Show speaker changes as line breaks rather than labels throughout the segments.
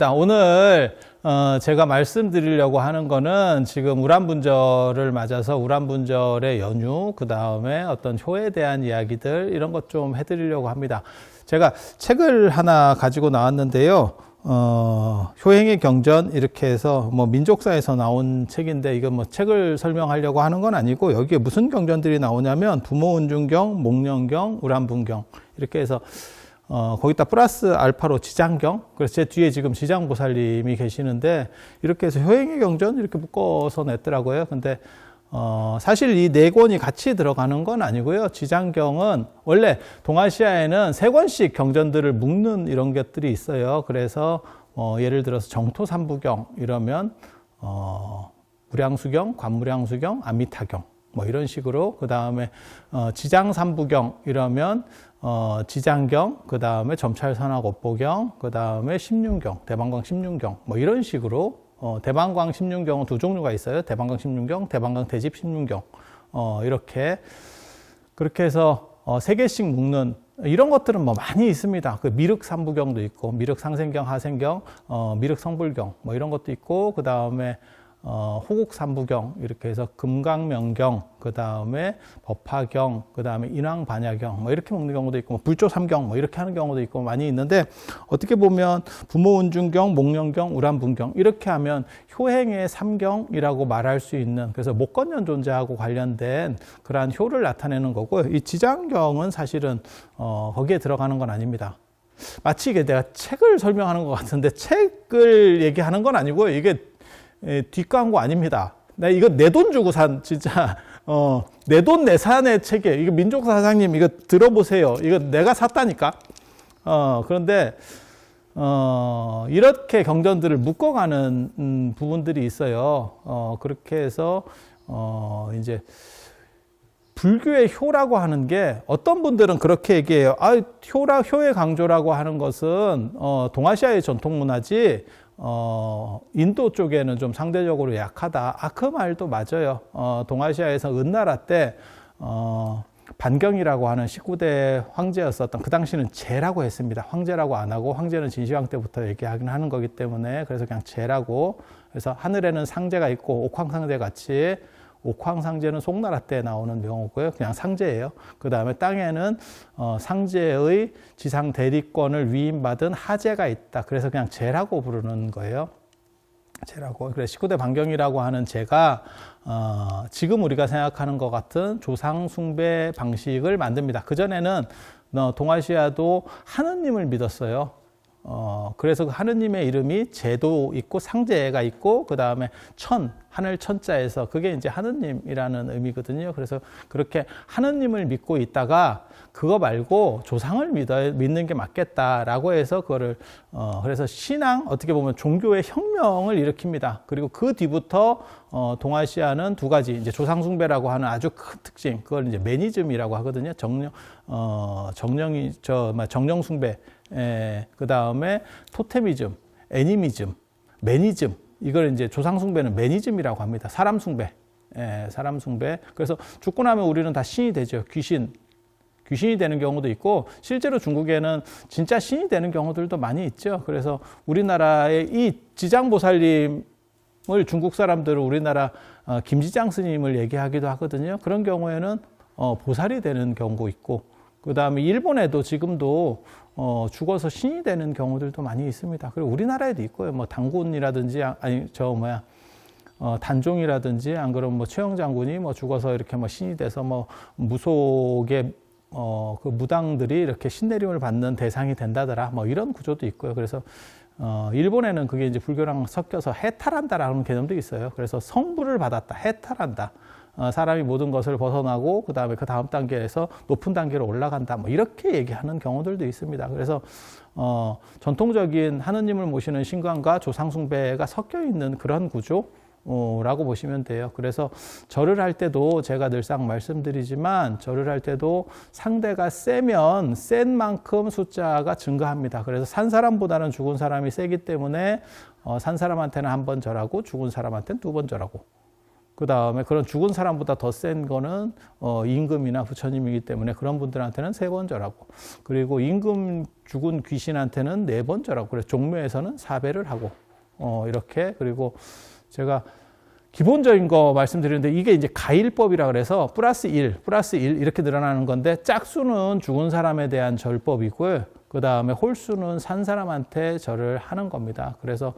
자, 오늘 제가 말씀드리려고 하는 거는 지금 우란분절을 맞아서 우란분절의 연휴, 그 다음에 어떤 효에 대한 이야기들 이런 것 좀 해드리려고 합니다. 제가 책을 하나 가지고 나왔는데요. 효행의 경전 이렇게 해서 뭐 민족사에서 나온 책인데 이건 뭐 책을 설명하려고 하는 건 아니고 여기에 무슨 경전들이 나오냐면 부모운중경, 목련경, 우란분경 이렇게 해서 거기다 플러스 알파로 지장경. 그래서 제 뒤에 지금 지장보살님이 계시는데 이렇게 해서 효행의 경전 이렇게 묶어서 냈더라고요. 근데 사실 이 네 권이 같이 들어가는 건 아니고요. 지장경은 원래 동아시아에는 세 권씩 경전들을 묶는 이런 것들이 있어요. 그래서 예를 들어서 정토삼부경 이러면 무량수경, 관무량수경, 아미타경 뭐 이런 식으로 그 다음에 지장삼부경 이러면 지장경, 그 다음에 점찰선악업보경, 그 다음에 심륜경, 대방광 심륜경 뭐 이런 식으로 대방광 심륜경은 두 종류가 있어요. 대방광 심륜경, 대방광 대집 심륜경 이렇게 그렇게 해서 세 개씩 묶는 이런 것들은 뭐 많이 있습니다. 그 미륵삼부경도 있고 미륵상생경, 하생경, 미륵성불경 뭐 이런 것도 있고 그 다음에 호국삼부경 이렇게 해서 금강명경 그 다음에 법화경 그 다음에 인왕반야경 뭐 이렇게 먹는 경우도 있고 뭐 불조삼경 뭐 이렇게 하는 경우도 있고 많이 있는데 어떻게 보면 부모운중경, 목련경, 우란분경 이렇게 하면 효행의 삼경이라고 말할 수 있는 그래서 목건년 존재하고 관련된 그러한 효를 나타내는 거고요. 이 지장경은 사실은 거기에 들어가는 건 아닙니다. 마치 이게 내가 책을 설명하는 것 같은데 책을 얘기하는 건 아니고요. 이게 뒷광고 아닙니다. 나 이거 내 돈 주고 산 진짜 내 돈 내산의 책이에요. 이거 민족사 사장님 이거 들어보세요. 이거 내가 샀다니까. 그런데 이렇게 경전들을 묶어가는 부분들이 있어요. 그렇게 해서 이제 불교의 효라고 하는 게 어떤 분들은 그렇게 얘기해요. 효의 강조라고 하는 것은 동아시아의 전통 문화지. 인도 쪽에는 좀 상대적으로 약하다. 그 말도 맞아요. 동아시아에서 은나라 때, 반경이라고 하는 19대 황제였었던, 그 당시는 제라고 했습니다. 황제라고 안 하고, 황제는 진시황 때부터 얘기하긴 하는 거기 때문에, 그래서 그냥 제라고. 그래서 하늘에는 상제가 있고, 옥황상제 같이, 옥황상제는 송나라 때 나오는 명호고요. 그냥 상제예요. 그 다음에 땅에는 상제의 지상 대리권을 위임받은 하제가 있다. 그래서 그냥 제라고 부르는 거예요. 제라고. 그래서 19대 반경이라고 하는 제가 지금 우리가 생각하는 것 같은 조상 숭배 방식을 만듭니다. 그전에는 동아시아도 하느님을 믿었어요. 그래서 그 하느님의 이름이 제도 있고 상제가 있고 그 다음에 하늘 천자에서 그게 이제 하느님이라는 의미거든요. 그래서 그렇게 하느님을 믿고 있다가 그거 말고 조상을 믿는 게 맞겠다라고 해서 그거를 그래서 신앙 어떻게 보면 종교의 혁명을 일으킵니다. 그리고 그 뒤부터 동아시아는 두 가지 이제 조상 숭배라고 하는 아주 큰 특징 그걸 이제 매니즘이라고 하거든요. 정령 숭배. 그 다음에 토테미즘, 애니미즘, 매니즘 이걸 이제 조상숭배는 매니즘이라고 합니다. 사람숭배, 사람숭배. 그래서 죽고 나면 우리는 다 신이 되죠. 귀신이 되는 경우도 있고 실제로 중국에는 진짜 신이 되는 경우들도 많이 있죠. 그래서 우리나라의 이 지장보살님을 중국 사람들은 우리나라 김지장 스님을 얘기하기도 하거든요. 그런 경우에는 보살이 되는 경우도 있고 그 다음에 일본에도 지금도 죽어서 신이 되는 경우들도 많이 있습니다. 그리고 우리나라에도 있고요. 뭐 단군이라든지 단종이라든지 안 그러면 뭐 최영 장군이 뭐 죽어서 이렇게 뭐 신이 돼서 뭐 무속의 그 무당들이 이렇게 신내림을 받는 대상이 된다더라. 뭐 이런 구조도 있고요. 그래서 일본에는 그게 이제 불교랑 섞여서 해탈한다라는 개념도 있어요. 그래서 성부를 받았다, 해탈한다. 사람이 모든 것을 벗어나고 그 다음에 그 다음 단계에서 높은 단계로 올라간다. 뭐 이렇게 얘기하는 경우들도 있습니다. 그래서 전통적인 하느님을 모시는 신관과 조상숭배가 섞여 있는 그런 구조라고 보시면 돼요. 그래서 절을 할 때도 제가 늘상 말씀드리지만 절을 할 때도 상대가 세면 센 만큼 숫자가 증가합니다. 그래서 산 사람보다는 죽은 사람이 세기 때문에 산 사람한테는 한 번 절하고 죽은 사람한테는 두 번 절하고 그 다음에 그런 죽은 사람보다 더 센 거는 임금이나 부처님이기 때문에 그런 분들한테는 3번 절하고, 그리고 임금 죽은 귀신한테는 4번 절하고, 그래서 종묘에서는 4배를 하고, 이렇게. 그리고 제가 기본적인 거 말씀드리는데, 이게 이제 가일법이라 그래서 플러스 1 이렇게 늘어나는 건데, 짝수는 죽은 사람에 대한 절법이고요. 그 다음에 홀수는 산 사람한테 절을 하는 겁니다. 그래서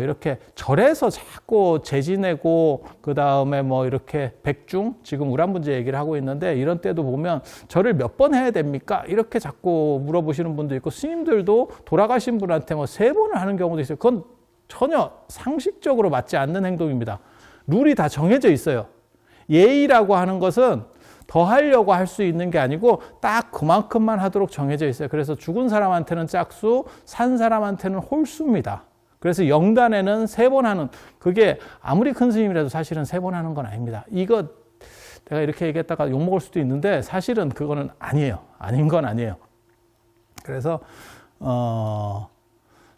이렇게 절에서 자꾸 재지내고, 그 다음에 뭐 이렇게 백중, 지금 우란분제 얘기를 하고 있는데, 이런 때도 보면 절을 몇 번 해야 됩니까? 이렇게 자꾸 물어보시는 분도 있고, 스님들도 돌아가신 분한테 뭐 3번을 하는 경우도 있어요. 그건 전혀 상식적으로 맞지 않는 행동입니다. 룰이 다 정해져 있어요. 예의라고 하는 것은 더 하려고 할 수 있는 게 아니고 딱 그만큼만 하도록 정해져 있어요. 그래서 죽은 사람한테는 짝수, 산 사람한테는 홀수입니다. 그래서 영단에는 3번 하는, 그게 아무리 큰 스님이라도 사실은 3번 하는 건 아닙니다. 이거 내가 이렇게 얘기했다가 욕먹을 수도 있는데 사실은 그거는 아니에요. 아닌 건 아니에요. 그래서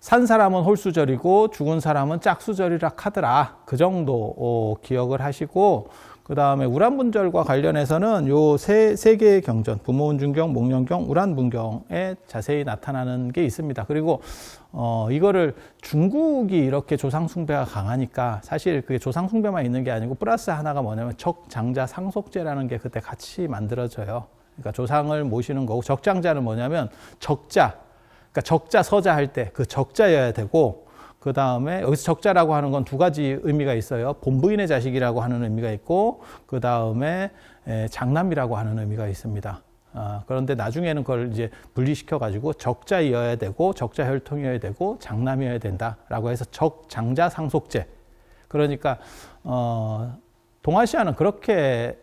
산 사람은 홀수절이고 죽은 사람은 짝수절이라 하더라. 그 정도 기억을 하시고, 그 다음에 우란분절과 관련해서는 요 세 개의 경전, 부모운중경, 목련경, 우란분경에 자세히 나타나는 게 있습니다. 그리고 이거를 중국이 이렇게 조상숭배가 강하니까 사실 그게 조상숭배만 있는 게 아니고 플러스 하나가 뭐냐면 적장자 상속제라는 게 그때 같이 만들어져요. 그러니까 조상을 모시는 거고, 적장자는 뭐냐면 적자, 그러니까 적자 서자 할 때 그 적자여야 되고, 그 다음에 여기서 적자라고 하는 건 2가지 의미가 있어요. 본부인의 자식이라고 하는 의미가 있고, 그 다음에 장남이라고 하는 의미가 있습니다. 그런데 나중에는 그걸 이제 분리시켜 가지고 적자여야 되고, 적자 혈통이어야 되고, 장남이어야 된다라고 해서 적장자 상속제. 그러니까 동아시아는 그렇게,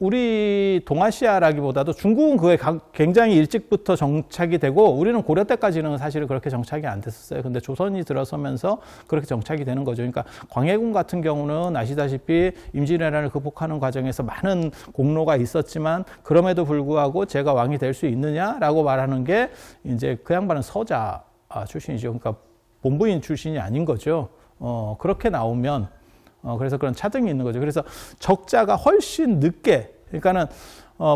우리 동아시아라기보다도 중국은 그게 굉장히 일찍부터 정착이 되고, 우리는 고려 때까지는 사실은 그렇게 정착이 안 됐었어요. 근데 조선이 들어서면서 그렇게 정착이 되는 거죠. 그러니까 광해군 같은 경우는 아시다시피 임진왜란을 극복하는 과정에서 많은 공로가 있었지만, 그럼에도 불구하고 제가 왕이 될 수 있느냐라고 말하는 게 이제 그 양반은 서자 출신이죠. 그러니까 본부인 출신이 아닌 거죠. 그렇게 나오면 그래서 그런 차등이 있는 거죠. 그래서 적자가 훨씬 늦게, 그러니까는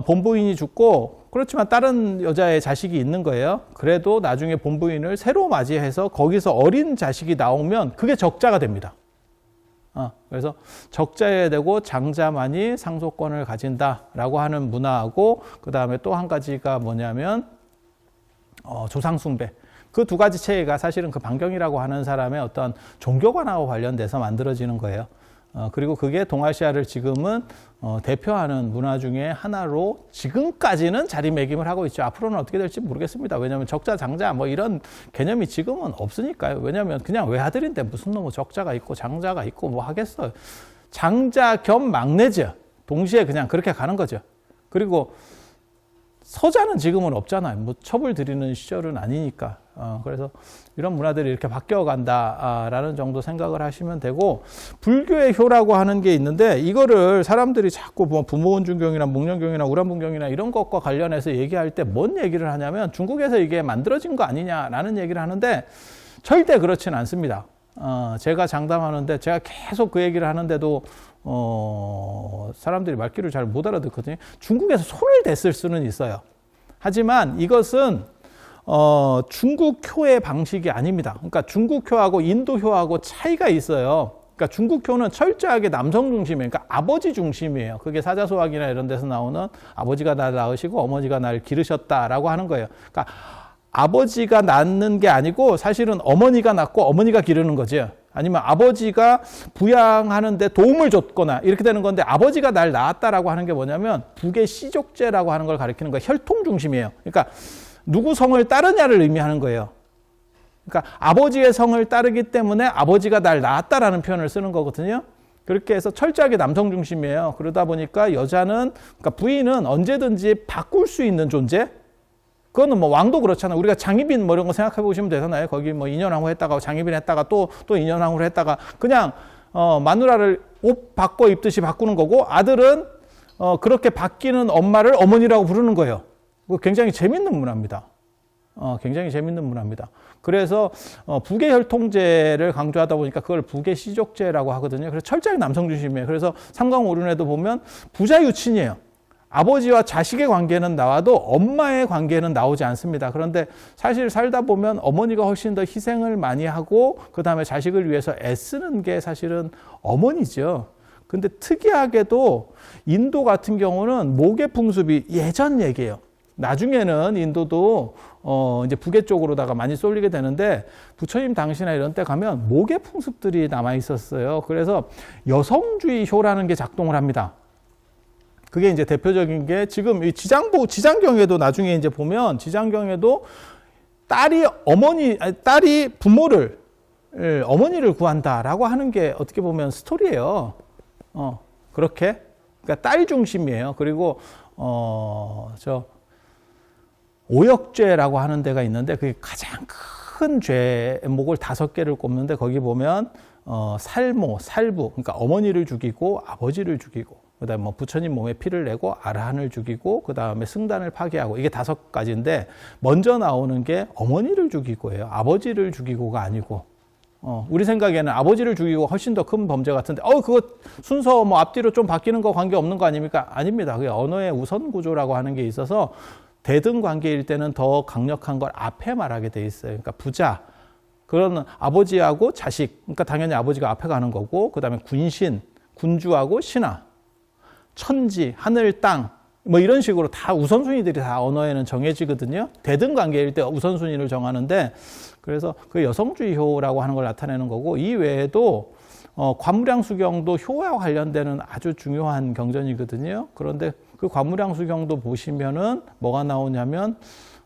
본부인이 죽고, 그렇지만 다른 여자의 자식이 있는 거예요. 그래도 나중에 본부인을 새로 맞이해서 거기서 어린 자식이 나오면 그게 적자가 됩니다. 그래서 적자여야 되고 장자만이 상속권을 가진다라고 하는 문화하고, 그 다음에 또 한 가지가 뭐냐면 조상숭배. 그 2가지 체계가 사실은 그 반경이라고 하는 사람의 어떤 종교관하고 관련돼서 만들어지는 거예요. 그리고 그게 동아시아를 지금은 대표하는 문화 중에 하나로 지금까지는 자리매김을 하고 있죠. 앞으로는 어떻게 될지 모르겠습니다. 왜냐하면 적자, 장자 뭐 이런 개념이 지금은 없으니까요. 왜냐하면 그냥 외아들인데 무슨 놈의 적자가 있고 장자가 있고 뭐 하겠어요. 장자 겸 막내죠. 동시에 그냥 그렇게 가는 거죠. 그리고 서자는 지금은 없잖아요. 뭐 첩을 들이는 시절은 아니니까. 그래서 이런 문화들이 이렇게 바뀌어간다라는 정도 생각을 하시면 되고, 불교의 효라고 하는 게 있는데, 이거를 사람들이 자꾸 뭐 부모운중경이나 목련경이나 우란분경이나 이런 것과 관련해서 얘기할 때 뭔 얘기를 하냐면, 중국에서 이게 만들어진 거 아니냐라는 얘기를 하는데, 절대 그렇지는 않습니다. 제가 장담하는데, 제가 계속 그 얘기를 하는데도 사람들이 말귀를 잘 못 알아듣거든요. 중국에서 손을 댔을 수는 있어요. 하지만 이것은 중국효의 방식이 아닙니다. 그러니까 중국효하고 인도효하고 차이가 있어요. 그러니까 중국효는 철저하게 남성 중심이에요. 그러니까 아버지 중심이에요. 그게 사자소학이나 이런 데서 나오는 아버지가 날 낳으시고 어머니가 날 기르셨다라고 하는 거예요. 그러니까 아버지가 낳는 게 아니고 사실은 어머니가 낳고 어머니가 기르는 거죠. 아니면 아버지가 부양하는데 도움을 줬거나 이렇게 되는 건데, 아버지가 날 낳았다라고 하는 게 뭐냐면 북의 시족제라고 하는 걸 가리키는 거예요. 혈통 중심이에요. 그러니까 누구 성을 따르냐를 의미하는 거예요. 그러니까 아버지의 성을 따르기 때문에 아버지가 날 낳았다라는 표현을 쓰는 거거든요. 그렇게 해서 철저하게 남성 중심이에요. 그러다 보니까 여자는, 그러니까 부인은 언제든지 바꿀 수 있는 존재. 그거는 뭐 왕도 그렇잖아요. 우리가 장희빈 뭐 이런 거 생각해 보시면 되잖아요. 거기 뭐 인현왕후 했다가 장희빈 했다가 또 인현왕후를 했다가 그냥 마누라를 옷 바꿔 입듯이 바꾸는 거고, 아들은 그렇게 바뀌는 엄마를 어머니라고 부르는 거예요. 굉장히 재밌는 문화입니다. 굉장히 재밌는 문화입니다. 그래서 부계 혈통제를 강조하다 보니까 그걸 부계 시족제라고 하거든요. 그래서 철저히 남성 중심이에요. 그래서 삼강오륜에도 보면 부자 유친이에요. 아버지와 자식의 관계는 나와도 엄마의 관계는 나오지 않습니다. 그런데 사실 살다 보면 어머니가 훨씬 더 희생을 많이 하고 그 다음에 자식을 위해서 애쓰는 게 사실은 어머니죠. 근데 특이하게도 인도 같은 경우는 모계 풍습이 예전 얘기예요. 나중에는 인도도 이제 북의 쪽으로다가 많이 쏠리게 되는데 부처님 당시나 이런 때 가면 모계 풍습들이 남아 있었어요. 그래서 여성주의 효라는 게 작동을 합니다. 그게 이제 대표적인 게 지금 이 지장경에도 나중에 이제 보면 지장경에도 딸이 부모를 어머니를 구한다라고 하는 게 어떻게 보면 스토리예요. 그렇게 그러니까 딸 중심이에요. 그리고 오역죄라고 하는 데가 있는데 그게 가장 큰 죄목을 5개를 꼽는데 거기 보면 살모, 살부 그러니까 어머니를 죽이고 아버지를 죽이고 그다음에 뭐 부처님 몸에 피를 내고 아라한을 죽이고 그다음에 승단을 파괴하고 이게 5가지인데 먼저 나오는 게 어머니를 죽이고예요. 아버지를 죽이고가 아니고 우리 생각에는 아버지를 죽이고 훨씬 더 큰 범죄 같은데 그거 순서 뭐 앞뒤로 좀 바뀌는 거 관계 없는 거 아닙니까? 아닙니다. 그게 언어의 우선 구조라고 하는 게 있어서 대등 관계일 때는 더 강력한 걸 앞에 말하게 돼 있어요. 그러니까 부자 그런 아버지하고 자식 그러니까 당연히 아버지가 앞에 가는 거고 그다음에 군신, 군주하고 신하 천지, 하늘, 땅, 뭐 이런 식으로 다 우선순위들이 다 언어에는 정해지거든요. 대등 관계일 때 우선순위를 정하는데, 그래서 그 여성주의효라고 하는 걸 나타내는 거고, 이 외에도 관무량수경도 효와 관련되는 아주 중요한 경전이거든요. 그런데 그 관무량수경도 보시면은 뭐가 나오냐면,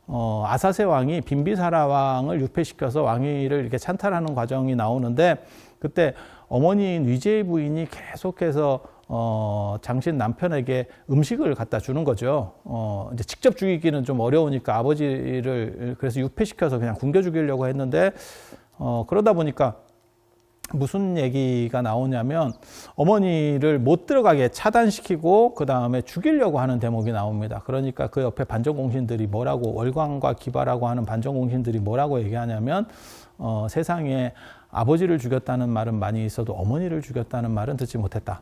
아사세 왕이 빈비사라 왕을 유폐시켜서 왕위를 이렇게 찬탈하는 과정이 나오는데, 그때 어머니인 위제의 부인이 계속해서 장신 남편에게 음식을 갖다 주는 거죠. 이제 직접 죽이기는 좀 어려우니까 아버지를 그래서 유폐시켜서 그냥 굶겨 죽이려고 했는데, 그러다 보니까 무슨 얘기가 나오냐면 어머니를 못 들어가게 차단시키고 그 다음에 죽이려고 하는 대목이 나옵니다. 그러니까 그 옆에 반정공신들이 뭐라고 월광과 기바라고 하는 반정공신들이 뭐라고 얘기하냐면 세상에 아버지를 죽였다는 말은 많이 있어도 어머니를 죽였다는 말은 듣지 못했다.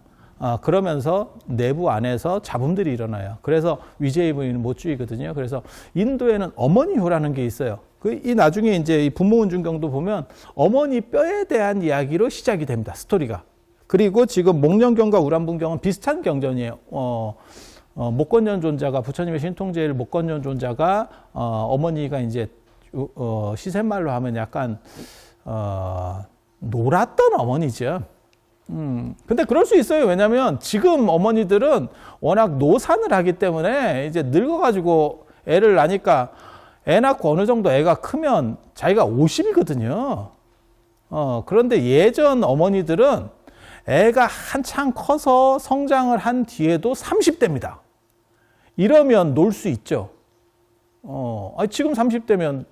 그러면서 내부 안에서 잡음들이 일어나요. 그래서 위제의 부인은 못 죽이거든요. 그래서 인도에는 어머니효라는 게 있어요. 이 나중에 이제 이 분모운중경도 보면 어머니 뼈에 대한 이야기로 시작이 됩니다. 스토리가. 그리고 지금 목련경과 우람분경은 비슷한 경전이에요. 목건년 존자가 부처님의 신통제일 목건년 존자가 어머니가 이제 시샘말로 하면 약간 놀았던 어머니죠. 근데 그럴 수 있어요. 왜냐면 지금 어머니들은 워낙 노산을 하기 때문에 이제 늙어가지고 애를 낳으니까 애 낳고 어느 정도 애가 크면 자기가 50이거든요. 그런데 예전 어머니들은 애가 한창 커서 성장을 한 뒤에도 30대입니다. 이러면 놀 수 있죠. 지금 30대면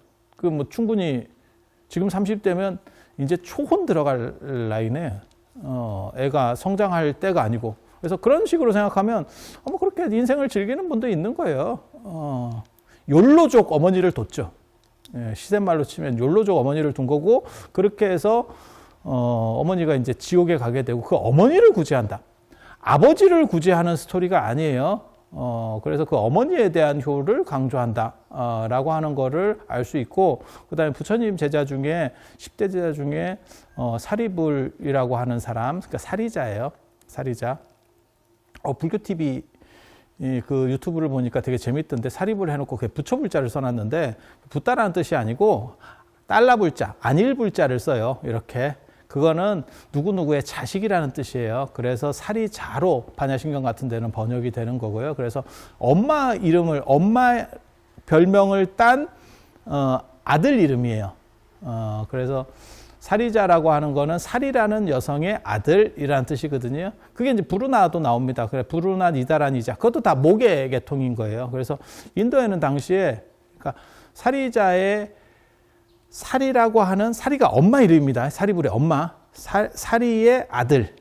충분히 지금 30대면 이제 초혼 들어갈 나이네. 애가 성장할 때가 아니고. 그래서 그런 식으로 생각하면 뭐 그렇게 인생을 즐기는 분도 있는 거예요. 욜로족 어머니를 뒀죠. 시샘말로 치면 욜로족 어머니를 둔 거고, 그렇게 해서 어머니가 이제 지옥에 가게 되고 그 어머니를 구제한다. 아버지를 구제하는 스토리가 아니에요. 그래서 그 어머니에 대한 효를 강조한다. 라고 하는 거를 알 수 있고, 그 다음에 부처님 제자 중에, 10대 제자 중에, 사리불이라고 하는 사람, 그러니까 사리자예요. 사리자. 불교TV 그 유튜브를 보니까 되게 재밌던데, 사리불 해놓고 그게 부처불자를 써놨는데, 붓다라는 뜻이 아니고, 달라불자, 안일불자를 써요. 이렇게. 그거는 누구누구의 자식이라는 뜻이에요. 그래서 사리자로 반야신경 같은 데는 번역이 되는 거고요. 그래서 엄마 별명을 딴 아들 이름이에요. 그래서 사리자라고 하는 거는 사리라는 여성의 아들이라는 뜻이거든요. 그게 이제 부르나도 나옵니다. 그래 부르나 니다라니자 그것도 다 모계 계통인 거예요. 그래서 인도에는 당시에 그러니까 사리자의 사리라고 하는 사리가 엄마 이름입니다. 사리불의 엄마. 사리의 아들.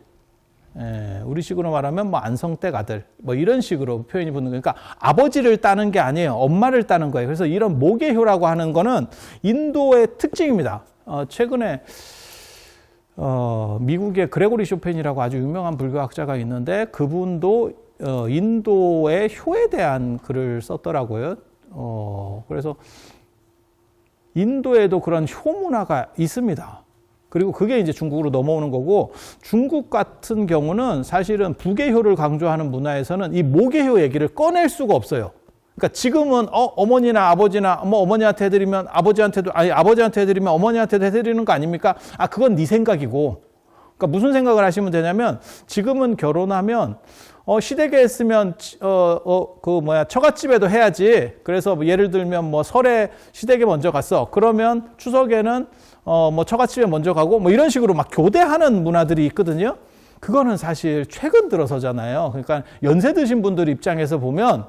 우리식으로 말하면 뭐 안성댁 아들 뭐 이런 식으로 표현이 붙는 거니까 아버지를 따는 게 아니에요. 엄마를 따는 거예요. 그래서 이런 모계효라고 하는 거는 인도의 특징입니다. 최근에 미국의 그레고리 쇼펜이라고 아주 유명한 불교학자가 있는데 그분도 인도의 효에 대한 글을 썼더라고요. 그래서 인도에도 그런 효 문화가 있습니다. 그리고 그게 이제 중국으로 넘어오는 거고, 중국 같은 경우는 사실은 부계효를 강조하는 문화에서는 이 모계효 얘기를 꺼낼 수가 없어요. 그러니까 지금은 어머니나 아버지나 뭐 어머니한테 해드리면 아버지한테도, 아니 아버지한테 해드리면 어머니한테도 해드리는 거 아닙니까? 그건 네 생각이고. 그러니까 무슨 생각을 하시면 되냐면, 지금은 결혼하면 시댁에 했으면 처갓집에도 해야지. 그래서 뭐 예를 들면 뭐 설에 시댁에 먼저 갔어. 그러면 추석에는 뭐 처갓집에 먼저 가고 뭐 이런 식으로 막 교대하는 문화들이 있거든요. 그거는 사실 최근 들어서잖아요. 그러니까 연세 드신 분들 입장에서 보면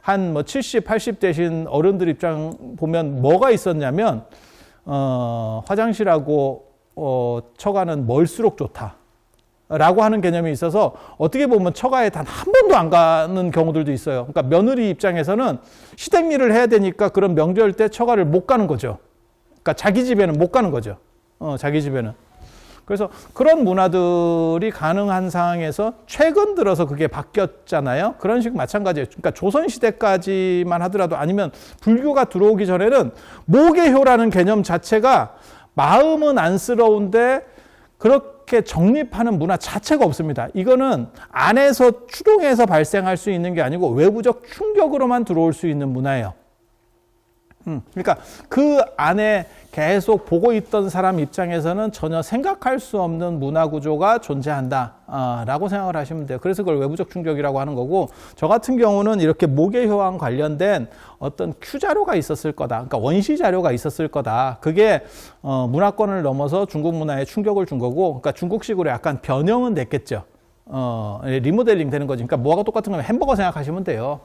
한 뭐 70, 80 되신 어른들 입장 보면 뭐가 있었냐면 화장실하고 처가는 멀수록 좋다 라고 하는 개념이 있어서 어떻게 보면 처가에 단 한 번도 안 가는 경우들도 있어요. 그러니까 며느리 입장에서는 시댁일을 해야 되니까 그런 명절 때 처가를 못 가는 거죠. 그러니까 자기 집에는 못 가는 거죠. 자기 집에는. 그래서 그런 문화들이 가능한 상황에서 최근 들어서 그게 바뀌었잖아요. 그런 식 마찬가지예요. 그러니까 조선시대까지만 하더라도 아니면 불교가 들어오기 전에는 모계효라는 개념 자체가 마음은 안쓰러운데 그렇게 정립하는 문화 자체가 없습니다. 이거는 안에서 추동해서 발생할 수 있는 게 아니고 외부적 충격으로만 들어올 수 있는 문화예요. 그러니까 그 안에 계속 보고 있던 사람 입장에서는 전혀 생각할 수 없는 문화 구조가 존재한다 라고 생각을 하시면 돼요. 그래서 그걸 외부적 충격이라고 하는 거고, 저 같은 경우는 이렇게 모계효와 관련된 어떤 큐자료가 있었을 거다. 그러니까 원시 자료가 있었을 거다. 그게 문화권을 넘어서 중국 문화에 충격을 준 거고, 그러니까 중국식으로 약간 변형은 됐겠죠. 리모델링 되는 거지. 그러니까 뭐가 똑같은 거면 햄버거 생각하시면 돼요.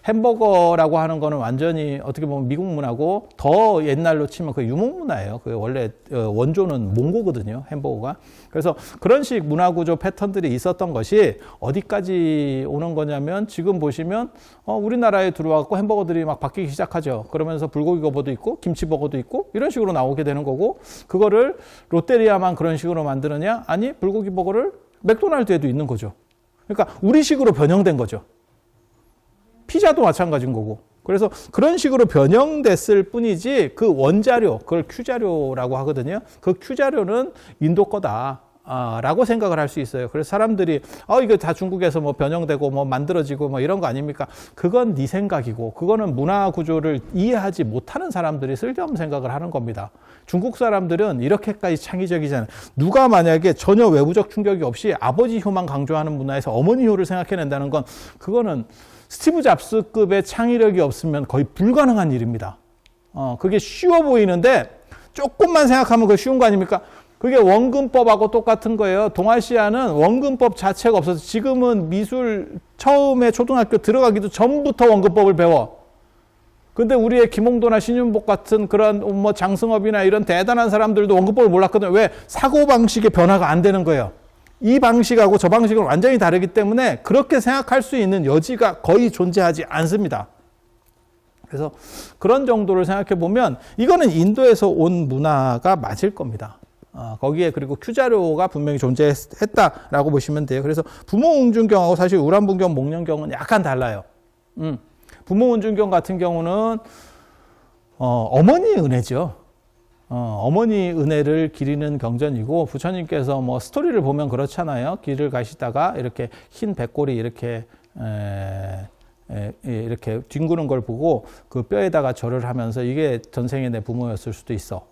햄버거라고 하는 거는 완전히 어떻게 보면 미국 문화고, 더 옛날로 치면 그 유목 문화예요. 그 원래 원조는 몽고거든요, 햄버거가. 그래서 그런 식 문화 구조 패턴들이 있었던 것이 어디까지 오는 거냐면, 지금 보시면 우리나라에 들어와서 햄버거들이 막 바뀌기 시작하죠. 그러면서 불고기 버거도 있고 김치버거도 있고 이런 식으로 나오게 되는 거고, 그거를 롯데리아만 그런 식으로 만드느냐? 아니, 불고기 버거를 맥도날드에도 있는 거죠. 그러니까 우리식으로 변형된 거죠. 피자도 마찬가지인 거고. 그래서 그런 식으로 변형됐을 뿐이지 그 원자료, 그걸 큐자료라고 하거든요. 그 큐자료는 인도 거다 라고 생각을 할 수 있어요. 그래서 사람들이 이거 다 중국에서 뭐 변형되고 뭐 만들어지고 뭐 이런 거 아닙니까? 그건 네 생각이고, 그거는 문화 구조를 이해하지 못하는 사람들이 쓸데없는 생각을 하는 겁니다. 중국 사람들은 이렇게까지 창의적이잖아요. 누가 만약에 전혀 외부적 충격이 없이 아버지 효만 강조하는 문화에서 어머니 효를 생각해낸다는 건, 그거는 스티브 잡스급의 창의력이 없으면 거의 불가능한 일입니다. 그게 쉬워 보이는데 조금만 생각하면 그거 쉬운 거 아닙니까? 그게 원근법하고 똑같은 거예요. 동아시아는 원근법 자체가 없어서, 지금은 미술 처음에 초등학교 들어가기도 전부터 원근법을 배워. 근데 우리의 김홍도나 신윤복 같은 그런 뭐 장승업이나 이런 대단한 사람들도 원근법을 몰랐거든요. 왜? 사고방식의 변화가 안 되는 거예요. 이 방식하고 저 방식은 완전히 다르기 때문에 그렇게 생각할 수 있는 여지가 거의 존재하지 않습니다. 그래서 그런 정도를 생각해 보면 이거는 인도에서 온 문화가 맞을 겁니다. 거기에 그리고 큐자료가 분명히 존재했다라고 보시면 돼요. 그래서 부모웅준경하고 사실 우람분경, 목련경은 약간 달라요. 부모웅준경 같은 경우는 어머니 은혜죠. 어머니 은혜를 기리는 경전이고, 부처님께서 뭐 스토리를 보면 그렇잖아요. 길을 가시다가 이렇게 흰 백골이 이렇게 뒹구는 걸 보고 그 뼈에다가 절을 하면서 이게 전생에 내 부모였을 수도 있어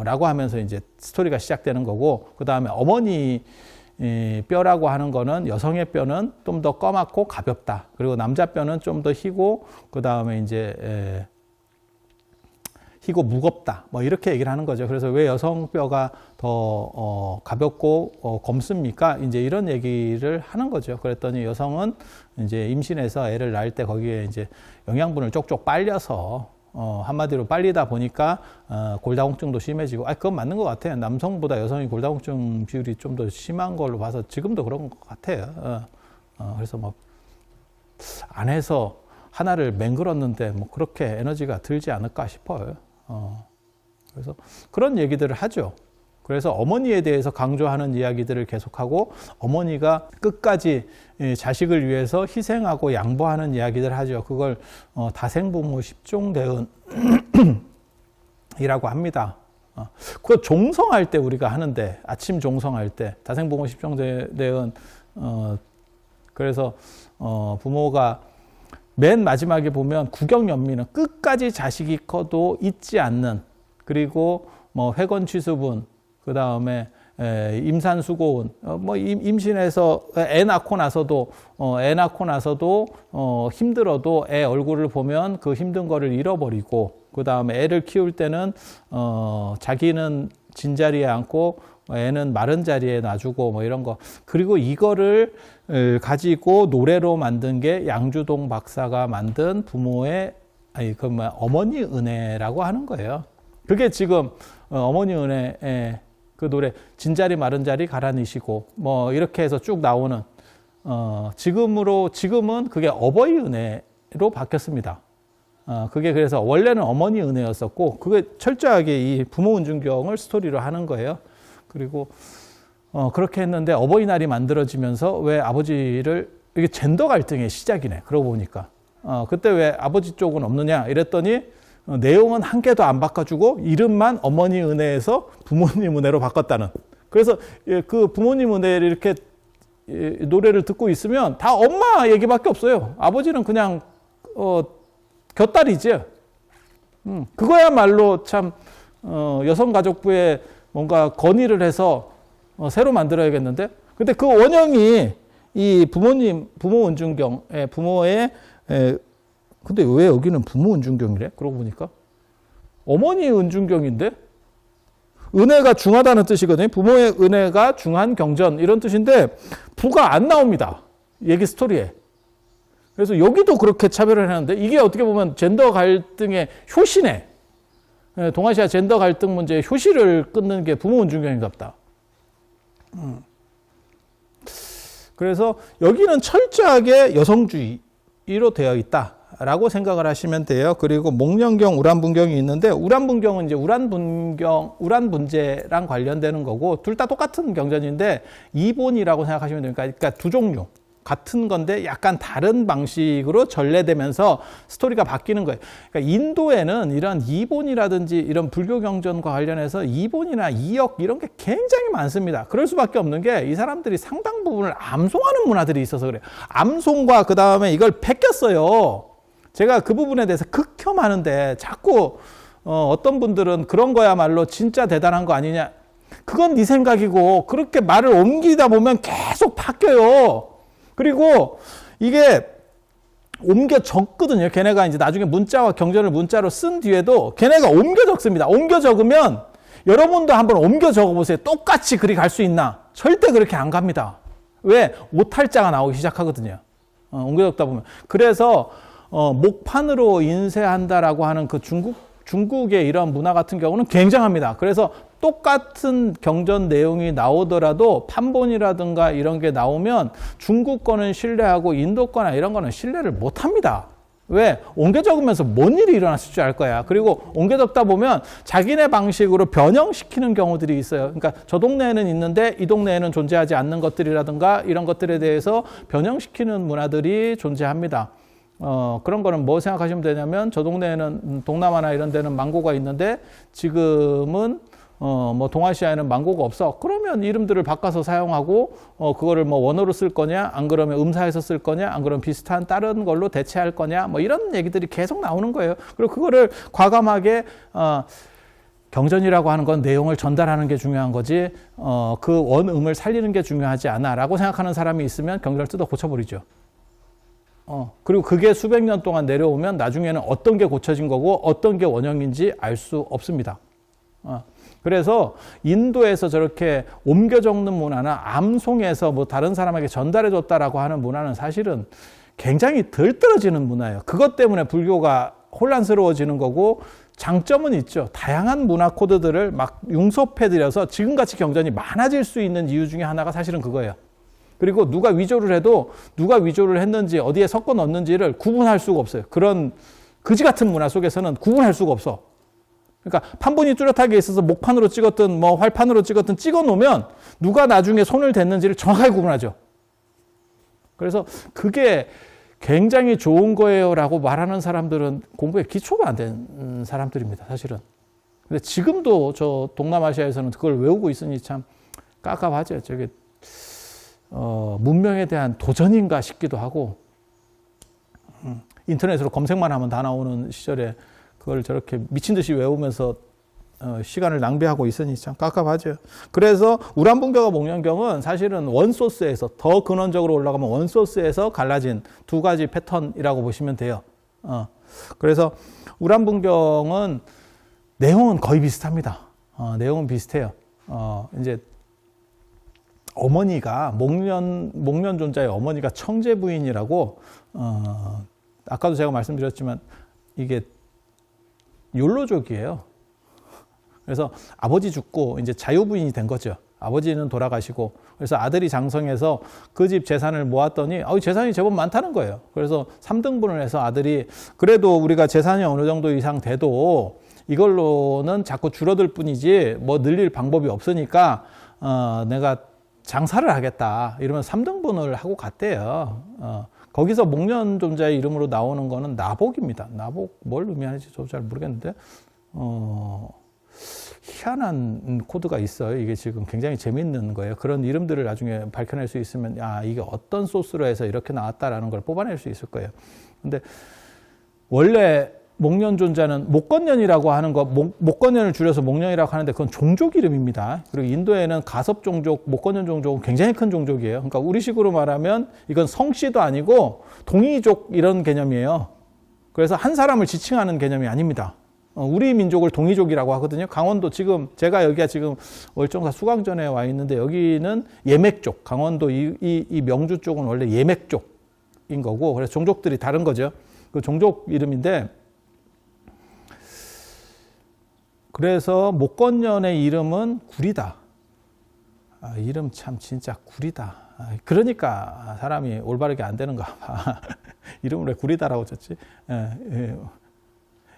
라고 하면서 이제 스토리가 시작되는 거고, 그 다음에 어머니 뼈라고 하는 거는, 여성의 뼈는 좀 더 검맣고 가볍다. 그리고 남자 뼈는 좀 더 희고, 그 다음에 이제 희고 무겁다. 뭐 이렇게 얘기를 하는 거죠. 그래서 왜 여성 뼈가 더 가볍고 검습니까? 이제 이런 얘기를 하는 거죠. 그랬더니 여성은 이제 임신해서 애를 낳을 때 거기에 이제 영양분을 쪽쪽 빨려서 한마디로 빨리다 보니까 골다공증도 심해지고, 그건 맞는 것 같아요. 남성보다 여성이 골다공증 비율이 좀 더 심한 걸로 봐서 지금도 그런 것 같아요. 그래서 뭐 안에서 하나를 맹글었는데 뭐 그렇게 에너지가 들지 않을까 싶어요. 그래서 그런 얘기들을 하죠. 그래서 어머니에 대해서 강조하는 이야기들을 계속하고, 어머니가 끝까지 자식을 위해서 희생하고 양보하는 이야기들을 하죠. 그걸 다생부모 10종 대은이라고 합니다. 그거 종성할 때 우리가 하는데, 아침 종성할 때 다생부모 10종 대은, 그래서 부모가 맨 마지막에 보면 구경연민은 끝까지 자식이 커도 잊지 않는, 그리고 뭐 회건 취수분, 그 다음에 임산수고운, 뭐 임신해서 애 낳고 나서도 힘들어도 애 얼굴을 보면 그 힘든 거를 잃어버리고, 그 다음에 애를 키울 때는 자기는 진 자리에 앉고 애는 마른 자리에 놔주고 뭐 이런 거. 그리고 이거를 가지고 노래로 만든 게 양주동 박사가 만든 부모의 어머니 은혜라고 하는 거예요. 그게 지금 어머니 은혜의 그 노래, 진자리 마른 자리 가라니시고 뭐 이렇게 해서 쭉 나오는, 지금은 그게 어버이 은혜로 바뀌었습니다. 그게 그래서 원래는 어머니 은혜였었고, 그게 철저하게 이 부모 은중경을 스토리로 하는 거예요. 그리고 그렇게 했는데 어버이날이 만들어지면서 왜 아버지를, 이게 젠더 갈등의 시작이네. 그러고 보니까 그때 왜 아버지 쪽은 없느냐 이랬더니 내용은 한 개도 안 바꿔주고 이름만 어머니 은혜에서 부모님 은혜로 바꿨다는. 그래서 그 부모님 은혜를 이렇게 노래를 듣고 있으면 다 엄마 얘기밖에 없어요. 아버지는 그냥 곁다리지. 그거야말로 참 여성가족부에 뭔가 건의를 해서 새로 만들어야겠는데. 근데 그 원형이 이 부모 은중경의 부모의 근데 왜 여기는 부모 은중경이래? 그러고 보니까 어머니 은중경인데, 은혜가 중하다는 뜻이거든요. 부모의 은혜가 중한 경전 이런 뜻인데 부가 안 나옵니다. 얘기 스토리에. 그래서 여기도 그렇게 차별을 하는데, 이게 어떻게 보면 젠더 갈등의 효시네. 동아시아 젠더 갈등 문제의 효시를 끊는 게 부모 은중경인갑다. 그래서 여기는 철저하게 여성주의로 되어 있다라고 생각을 하시면 돼요. 그리고 목련경, 우란분경이 있는데, 우란분경은 이제 우란분제랑 관련되는 거고, 둘 다 똑같은 경전인데 이본이라고 생각하시면 됩니다. 그러니까 두 종류 같은 건데 약간 다른 방식으로 전래되면서 스토리가 바뀌는 거예요. 그러니까 인도에는 이런 이본이라든지 이런 불교 경전과 관련해서 이본이나 이역 이런 게 굉장히 많습니다. 그럴 수밖에 없는 게 이 사람들이 상당 부분을 암송하는 문화들이 있어서 그래요. 암송과 그 다음에 이걸 베꼈어요. 제가 그 부분에 대해서 극혐하는데 자꾸 어떤 분들은 그런 거야말로 진짜 대단한 거 아니냐. 그건 네 생각이고, 그렇게 말을 옮기다 보면 계속 바뀌어요. 그리고 이게 옮겨 적거든요. 걔네가 이제 나중에 문자와 경전을 문자로 쓴 뒤에도 걔네가 옮겨 적습니다. 옮겨 적으면 여러분도 한번 옮겨 적어보세요. 똑같이 그리 갈 수 있나? 절대 그렇게 안 갑니다. 왜? 오탈자가 나오기 시작하거든요. 옮겨 적다 보면. 그래서 목판으로 인쇄한다라고 하는 그 중국의 이런 문화 같은 경우는 굉장합니다. 그래서 똑같은 경전 내용이 나오더라도 판본이라든가 이런 게 나오면 중국 거는 신뢰하고 인도 거나 이런 거는 신뢰를 못 합니다. 왜? 옮겨 적으면서 뭔 일이 일어났을 줄 알 거야. 그리고 옮겨 적다 보면 자기네 방식으로 변형시키는 경우들이 있어요. 그러니까 저 동네에는 있는데 이 동네에는 존재하지 않는 것들이라든가 이런 것들에 대해서 변형시키는 문화들이 존재합니다. 그런 거는 뭐 생각하시면 되냐면, 저 동네에는 동남아나 이런 데는 망고가 있는데 지금은 뭐 동아시아에는 망고가 없어. 그러면 이름들을 바꿔서 사용하고 그거를 뭐 원어로 쓸 거냐, 안 그러면 음사해서 쓸 거냐, 안 그러면 비슷한 다른 걸로 대체할 거냐, 뭐 이런 얘기들이 계속 나오는 거예요. 그리고 그거를 과감하게 경전이라고 하는 건 내용을 전달하는 게 중요한 거지 그 원음을 살리는 게 중요하지 않아라고 생각하는 사람이 있으면 경전을 뜯어 고쳐버리죠. 그리고 그게 수백 년 동안 내려오면 나중에는 어떤 게 고쳐진 거고 어떤 게 원형인지 알 수 없습니다. 그래서 인도에서 저렇게 옮겨 적는 문화나 암송해서 뭐 다른 사람에게 전달해 줬다라고 하는 문화는 사실은 굉장히 덜 떨어지는 문화예요. 그것 때문에 불교가 혼란스러워지는 거고, 장점은 있죠. 다양한 문화 코드들을 막 융섭해드려서 지금같이 경전이 많아질 수 있는 이유 중에 하나가 사실은 그거예요. 그리고 누가 위조를 해도 누가 위조를 했는지 어디에 섞어 넣었는지를 구분할 수가 없어요. 그런 그지 같은 문화 속에서는 구분할 수가 없어. 그러니까 판본이 뚜렷하게 있어서 목판으로 찍었든 뭐 활판으로 찍었든 찍어 놓으면 누가 나중에 손을 댔는지를 정확하게 구분하죠. 그래서 그게 굉장히 좋은 거예요라고 말하는 사람들은 공부에 기초가 안 된 사람들입니다, 사실은. 근데 지금도 저 동남아시아에서는 그걸 외우고 있으니 참 깝깝하죠. 저게 문명에 대한 도전인가 싶기도 하고, 인터넷으로 검색만 하면 다 나오는 시절에 그걸 저렇게 미친 듯이 외우면서 시간을 낭비하고 있으니 참 깝깝하죠. 그래서 우람분교가 목련경은 사실은 원소스에서 더 근원적으로 올라가면 원소스에서 갈라진 두 가지 패턴이라고 보시면 돼요. 그래서 우람분경은 내용은 거의 비슷합니다. 내용은 비슷해요. 이제 어머니가 목련존자의 어머니가 청제부인이라고, 아까도 제가 말씀드렸지만 이게 욜로족이에요. 그래서 아버지 죽고 이제 자유부인이 된 거죠. 아버지는 돌아가시고, 그래서 아들이 장성해서 그 집 재산을 모았더니 재산이 제법 많다는 거예요. 그래서 3등분을 해서 아들이, 그래도 우리가 재산이 어느 정도 이상 돼도 이걸로는 자꾸 줄어들 뿐이지 뭐 늘릴 방법이 없으니까 내가 장사를 하겠다 이러면 3등분을 하고 갔대요. 거기서 목련존자의 이름으로 나오는 거는 나복입니다. 나복 뭘 의미하는지 저도 잘 모르겠는데 희한한 코드가 있어요. 이게 지금 굉장히 재밌는 거예요. 그런 이름들을 나중에 밝혀낼 수 있으면 이게 어떤 소스로 해서 이렇게 나왔다라는 걸 뽑아낼 수 있을 거예요. 근데 원래 목련존자는 목건년이라고 하는 거, 목건년을 줄여서 목련이라고 하는데 그건 종족 이름입니다. 그리고 인도에는 가섭 종족, 목건년 종족은 굉장히 큰 종족이에요. 그러니까 우리식으로 말하면 이건 성씨도 아니고 동이족 이런 개념이에요. 그래서 한 사람을 지칭하는 개념이 아닙니다. 우리 민족을 동이족이라고 하거든요. 강원도 지금 제가 여기가 지금 월정사 수강전에 와 있는데 여기는 예맥족, 강원도 이 명주 쪽은 원래 예맥족인 거고, 그래서 종족들이 다른 거죠. 그 종족 이름인데, 그래서 목건년의 이름은 구리다. 이름 참 진짜 구리다. 그러니까 사람이 올바르게 안 되는가 봐. 이름을 왜 구리다라고 쳤지?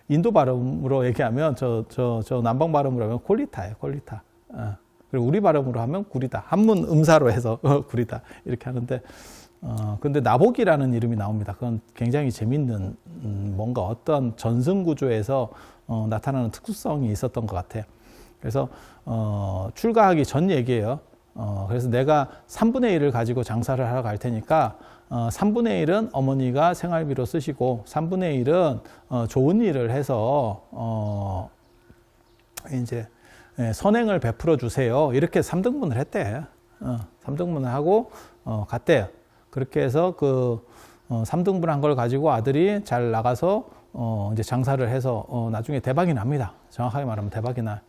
인도 발음으로 얘기하면 저 남방 발음으로 하면 콜리타예요, 콜리타. 그리고 우리 발음으로 하면 구리다. 한문 음사로 해서 구리다 이렇게 하는데, 근데 나복이라는 이름이 나옵니다. 그건 굉장히 재밌는 뭔가 어떤 전승 구조에서 나타나는 특수성이 있었던 것 같아요. 그래서 출가하기 전 얘기예요. 그래서 내가 3분의 1을 가지고 장사를 하러 갈 테니까 3분의 1은 어머니가 생활비로 쓰시고 3분의 1은 좋은 일을 해서 이제 선행을 베풀어 주세요. 이렇게 3등분을 했대. 3등분을 하고 갔대요. 그렇게 해서 그 3등분 한 걸 가지고 아들이 잘 나가서 이제 장사를 해서 나중에 대박이 납니다. 정확하게 말하면 대박이 나.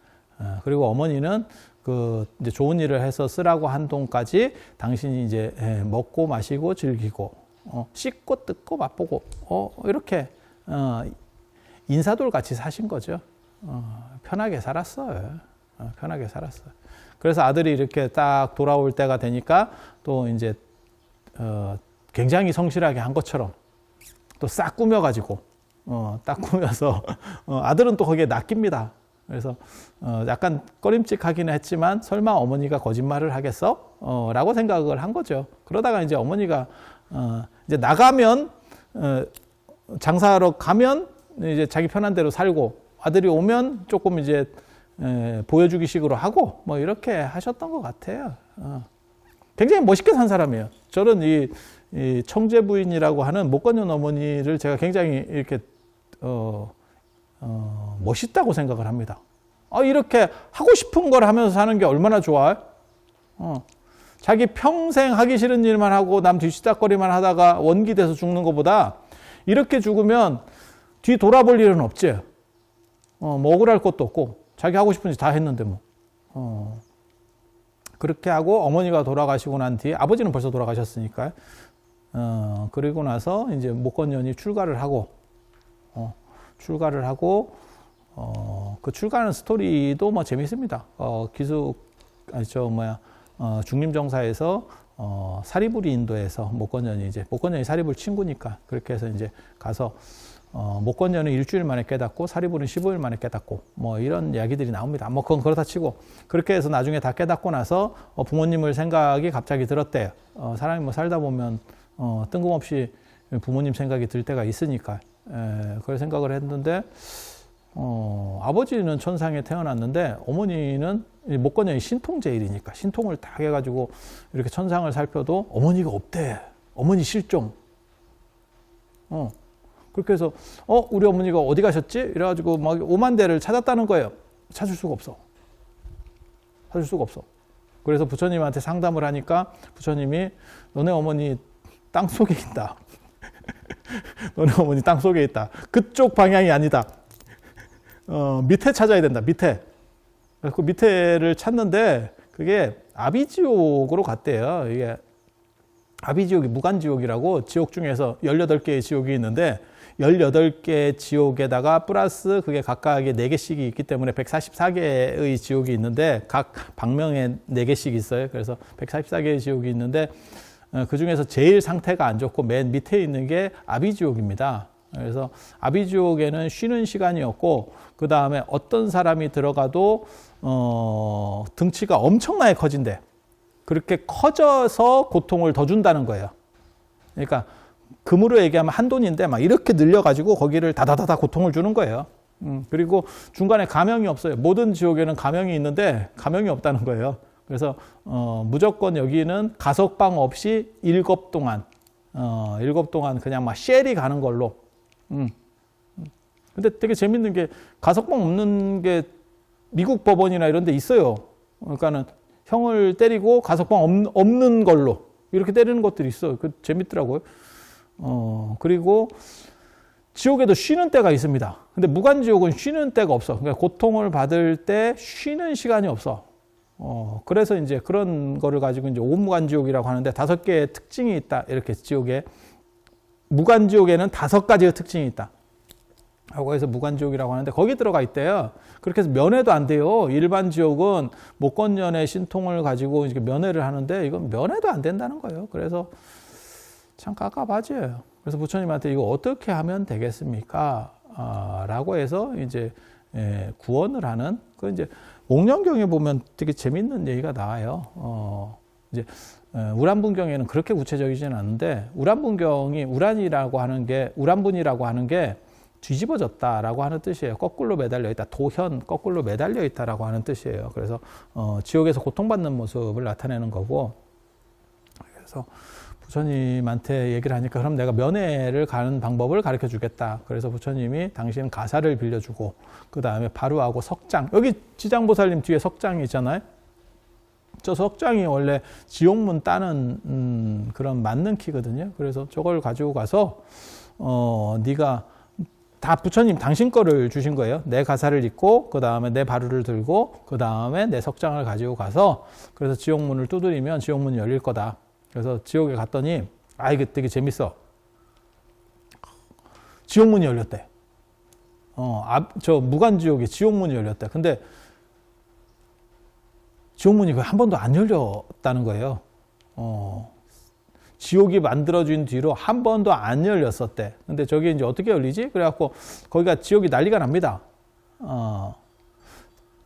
그리고 어머니는 그 이제 좋은 일을 해서 쓰라고 한 돈까지 당신이 이제 먹고 마시고 즐기고 씻고 뜯고 맛보고 이렇게 인사돌 같이 사신 거죠. 편하게 살았어요. 편하게 살았어요. 그래서 아들이 이렇게 딱 돌아올 때가 되니까 또 이제 굉장히 성실하게 한 것처럼 또 싹 꾸며가지고 딱 꾸며서 아들은 또 거기에 낚입니다. 그래서 약간 꺼림칙하기는 했지만 설마 어머니가 거짓말을 하겠어? 라고 생각을 한 거죠. 그러다가 이제 어머니가 이제 나가면 장사하러 가면 이제 자기 편한 대로 살고 아들이 오면 조금 이제 보여주기 식으로 하고 뭐 이렇게 하셨던 것 같아요. 굉장히 멋있게 산 사람이에요. 저는 이 청제부인이라고 하는 목건년 어머니를 제가 굉장히 이렇게 멋있다고 생각을 합니다. 이렇게 하고 싶은 걸 하면서 사는 게 얼마나 좋아요? 자기 평생 하기 싫은 일만 하고 남 뒤치다거리만 하다가 원기돼서 죽는 것보다 이렇게 죽으면 뒤 돌아볼 일은 없지. 뭐 억울할 것도 없고 자기 하고 싶은 짓 다 했는데 뭐. 그렇게 하고 어머니가 돌아가시고 난 뒤에 아버지는 벌써 돌아가셨으니까 그리고 나서 이제 목건년이 출가를 하고 출가를 하고 그 출가하는 스토리도 뭐 재밌습니다. 중림정사에서 사리부리 인도에서 목건년이 사리불 친구니까 그렇게 해서 이제 가서 목건년은 일주일 만에 깨닫고 사리불은 15일 만에 깨닫고 뭐 이런 이야기들이 나옵니다. 뭐 그건 그렇다 치고 그렇게 해서 나중에 다 깨닫고 나서 부모님을 생각이 갑자기 들었대요. 사람이 뭐 살다 보면 뜬금없이 부모님 생각이 들 때가 있으니까 그걸 생각을 했는데 아버지는 천상에 태어났는데 어머니는 목건년이 신통제일이니까 신통을 딱 해가지고 이렇게 천상을 살펴도 어머니가 없대. 어머니 실종. 그렇게 해서 우리 어머니가 어디 가셨지? 이래가지고 막 5만 대를 찾았다는 거예요. 찾을 수가 없어. 그래서 부처님한테 상담을 하니까 부처님이 너네 어머니 땅 속에 있다. 너네 어머니 땅 속에 있다. 그쪽 방향이 아니다. 밑에 찾아야 된다. 밑에. 그 밑에를 찾는데 그게 아비지옥으로 갔대요. 이게 아비지옥이 무간지옥이라고 지옥 중에서 18개의 지옥이 있는데 18개의 지옥에다가 플러스 그게 각각에 4개씩이 있기 때문에 144개의 지옥이 있는데 각 방명에 4개씩 있어요. 그래서 144개의 지옥이 있는데 그 중에서 제일 상태가 안 좋고 맨 밑에 있는 게 아비지옥입니다. 그래서 아비지옥에는 쉬는 시간이 없고 그 다음에 어떤 사람이 들어가도 등치가 엄청나게 커진대. 그렇게 커져서 고통을 더 준다는 거예요. 그러니까 금으로 얘기하면 한돈인데 막 이렇게 늘려가지고 거기를 다다다다 고통을 주는 거예요. 그리고 중간에 가명이 없어요. 모든 지옥에는 가명이 있는데 가명이 없다는 거예요. 그래서 무조건 여기는 가석방 없이 7업 동안 7업 동안 그냥 막 쉘이 가는 걸로. 근데 되게 재밌는 게 가석방 없는 게 미국 법원이나 이런 데 있어요. 그러니까는 형을 때리고 가석방 없는 걸로 이렇게 때리는 것들이 있어요. 그 재밌더라고요. 그리고 지옥에도 쉬는 때가 있습니다. 근데 무간지옥은 쉬는 때가 없어. 그러니까 고통을 받을 때 쉬는 시간이 없어. 그래서 이제 그런 거를 가지고 이제 오무간지옥이라고 하는데 5개의 특징이 있다. 이렇게 지옥에. 무간지옥에는 5가지의 특징이 있다. 하고 해서 무간지옥이라고 하는데 거기 들어가 있대요. 그렇게 해서 면회도 안 돼요. 일반 지옥은 목건년의 신통을 가지고 이렇게 면회를 하는데 이건 면회도 안 된다는 거예요. 그래서 참 깝깝하지요. 그래서 부처님한테 이거 어떻게 하면 되겠습니까? 라고 해서 이제 구원을 하는 그 이제 옥령경에 보면 되게 재밌는 얘기가 나와요. 이제 우란분경에는 그렇게 구체적이지는 않은데 우란분경이 우란이라고 하는 게 우란분이라고 하는 게 뒤집어졌다라고 하는 뜻이에요. 거꾸로 매달려 있다. 도현 거꾸로 매달려 있다라고 하는 뜻이에요. 그래서 지옥에서 고통받는 모습을 나타내는 거고. 그래서 부처님한테 얘기를 하니까 그럼 내가 면회를 가는 방법을 가르쳐 주겠다. 그래서 부처님이 당신 가사를 빌려주고 그 다음에 바루하고 석장. 여기 지장보살님 뒤에 석장이 있잖아요. 저 석장이 원래 지옥문 따는 그런 맞는 키거든요. 그래서 저걸 가지고 가서 네가 다 부처님 당신 거를 주신 거예요. 내 가사를 읽고 그 다음에 내 바루를 들고 그 다음에 내 석장을 가지고 가서 그래서 지옥문을 두드리면 지옥문이 열릴 거다. 그래서 지옥에 갔더니 이게 되게 재밌어. 지옥문이 열렸대. 저 무간지옥에 지옥문이 열렸대. 근데 지옥문이 한 번도 안 열렸다는 거예요. 지옥이 만들어진 뒤로 한 번도 안 열렸었대. 근데 저게 이제 어떻게 열리지? 그래갖고 거기가 지옥이 난리가 납니다.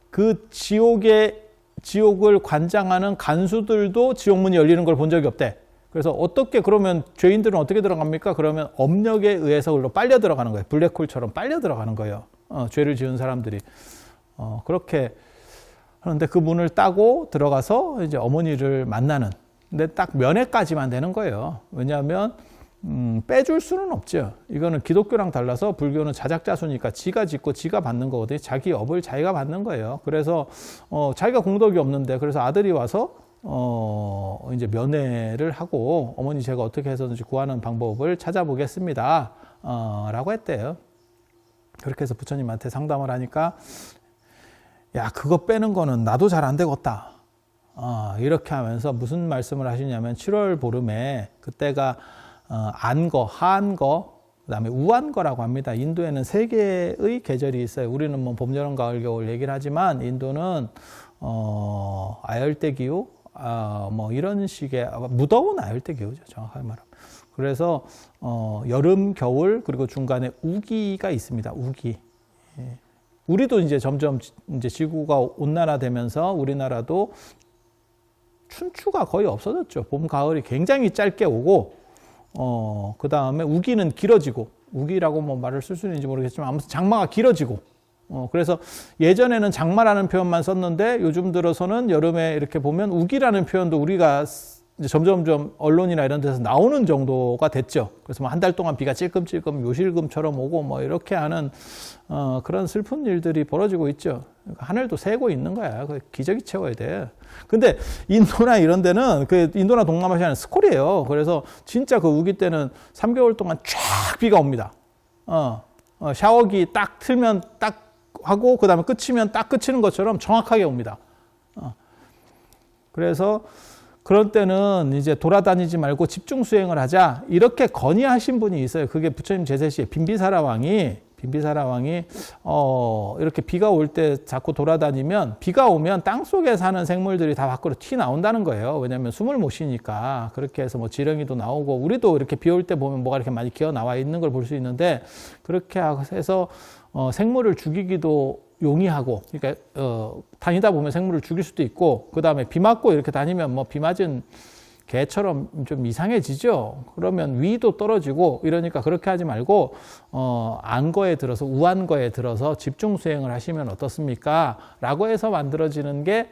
그 지옥을 관장하는 간수들도 지옥문이 열리는 걸 본 적이 없대. 그래서 어떻게 그러면 죄인들은 어떻게 들어갑니까? 그러면 업력에 의해서 그걸로 빨려 들어가는 거예요. 블랙홀처럼 빨려 들어가는 거예요. 죄를 지은 사람들이. 그렇게 하는데 그 문을 따고 들어가서 이제 어머니를 만나는. 근데 딱 면회까지만 되는 거예요. 왜냐하면 빼줄 수는 없죠. 이거는 기독교랑 달라서 불교는 자작자수니까 지가 짓고 지가 받는 거거든요. 자기 업을 자기가 받는 거예요. 그래서 자기가 공덕이 없는데 그래서 아들이 와서 이제 면회를 하고 어머니 제가 어떻게 해서든지 구하는 방법을 찾아보겠습니다. 라고 했대요. 그렇게 해서 부처님한테 상담을 하니까 야 그거 빼는 거는 나도 잘 안 되겠다. 이렇게 하면서 무슨 말씀을 하시냐면 7월 보름에 그때가 안거, 하안거, 그다음에 우한거라고 합니다. 인도에는 3개의 계절이 있어요. 우리는 뭐 봄, 여름, 가을, 겨울 얘기를 하지만 인도는 아열대 기후, 뭐 이런 식의 무더운 아열대 기후죠. 정확하게 말하면. 그래서 여름, 겨울 그리고 중간에 우기가 있습니다. 우기. 예. 우리도 이제 점점 이제 지구가 온난화되면서 우리나라도 춘추가 거의 없어졌죠. 봄, 가을이 굉장히 짧게 오고, 그 다음에 우기는 길어지고, 우기라고 뭐 말을 쓸 수 있는지 모르겠지만, 아무튼 장마가 길어지고, 그래서 예전에는 장마라는 표현만 썼는데, 요즘 들어서는 여름에 이렇게 보면 우기라는 표현도 우리가 이제 점점점 언론이나 이런 데서 나오는 정도가 됐죠. 그래서 뭐 한 달 동안 비가 찔끔찔끔 요실금처럼 오고 뭐 이렇게 하는 그런 슬픈 일들이 벌어지고 있죠. 그러니까 하늘도 새고 있는 거야. 그 기저귀 채워야 돼. 근데 인도나 이런 데는 그 인도나 동남아시아는 스콜이에요. 그래서 진짜 그 우기 때는 3개월 동안 쫙 비가 옵니다. 샤워기 딱 틀면 딱 하고 그다음에 끝이면 딱 끝이는 것처럼 정확하게 옵니다. 그래서 그런 때는 이제 돌아다니지 말고 집중 수행을 하자 이렇게 건의하신 분이 있어요. 그게 부처님 제세시에 빈비사라 왕이 이렇게 비가 올 때 자꾸 돌아다니면 비가 오면 땅속에 사는 생물들이 다 밖으로 튀 나온다는 거예요. 왜냐하면 숨을 못 쉬니까. 그렇게 해서 뭐 지렁이도 나오고 우리도 이렇게 비 올 때 보면 뭐가 이렇게 많이 기어 나와 있는 걸 볼 수 있는데 그렇게 해서 생물을 죽이기도 용이하고, 그러니까 다니다 보면 생물을 죽일 수도 있고, 그 다음에 비 맞고 이렇게 다니면 뭐 비 맞은 개처럼 좀 이상해지죠. 그러면 위도 떨어지고 이러니까 그렇게 하지 말고 안거에 들어서 우안거에 들어서 집중 수행을 하시면 어떻습니까? 라고 해서 만들어지는 게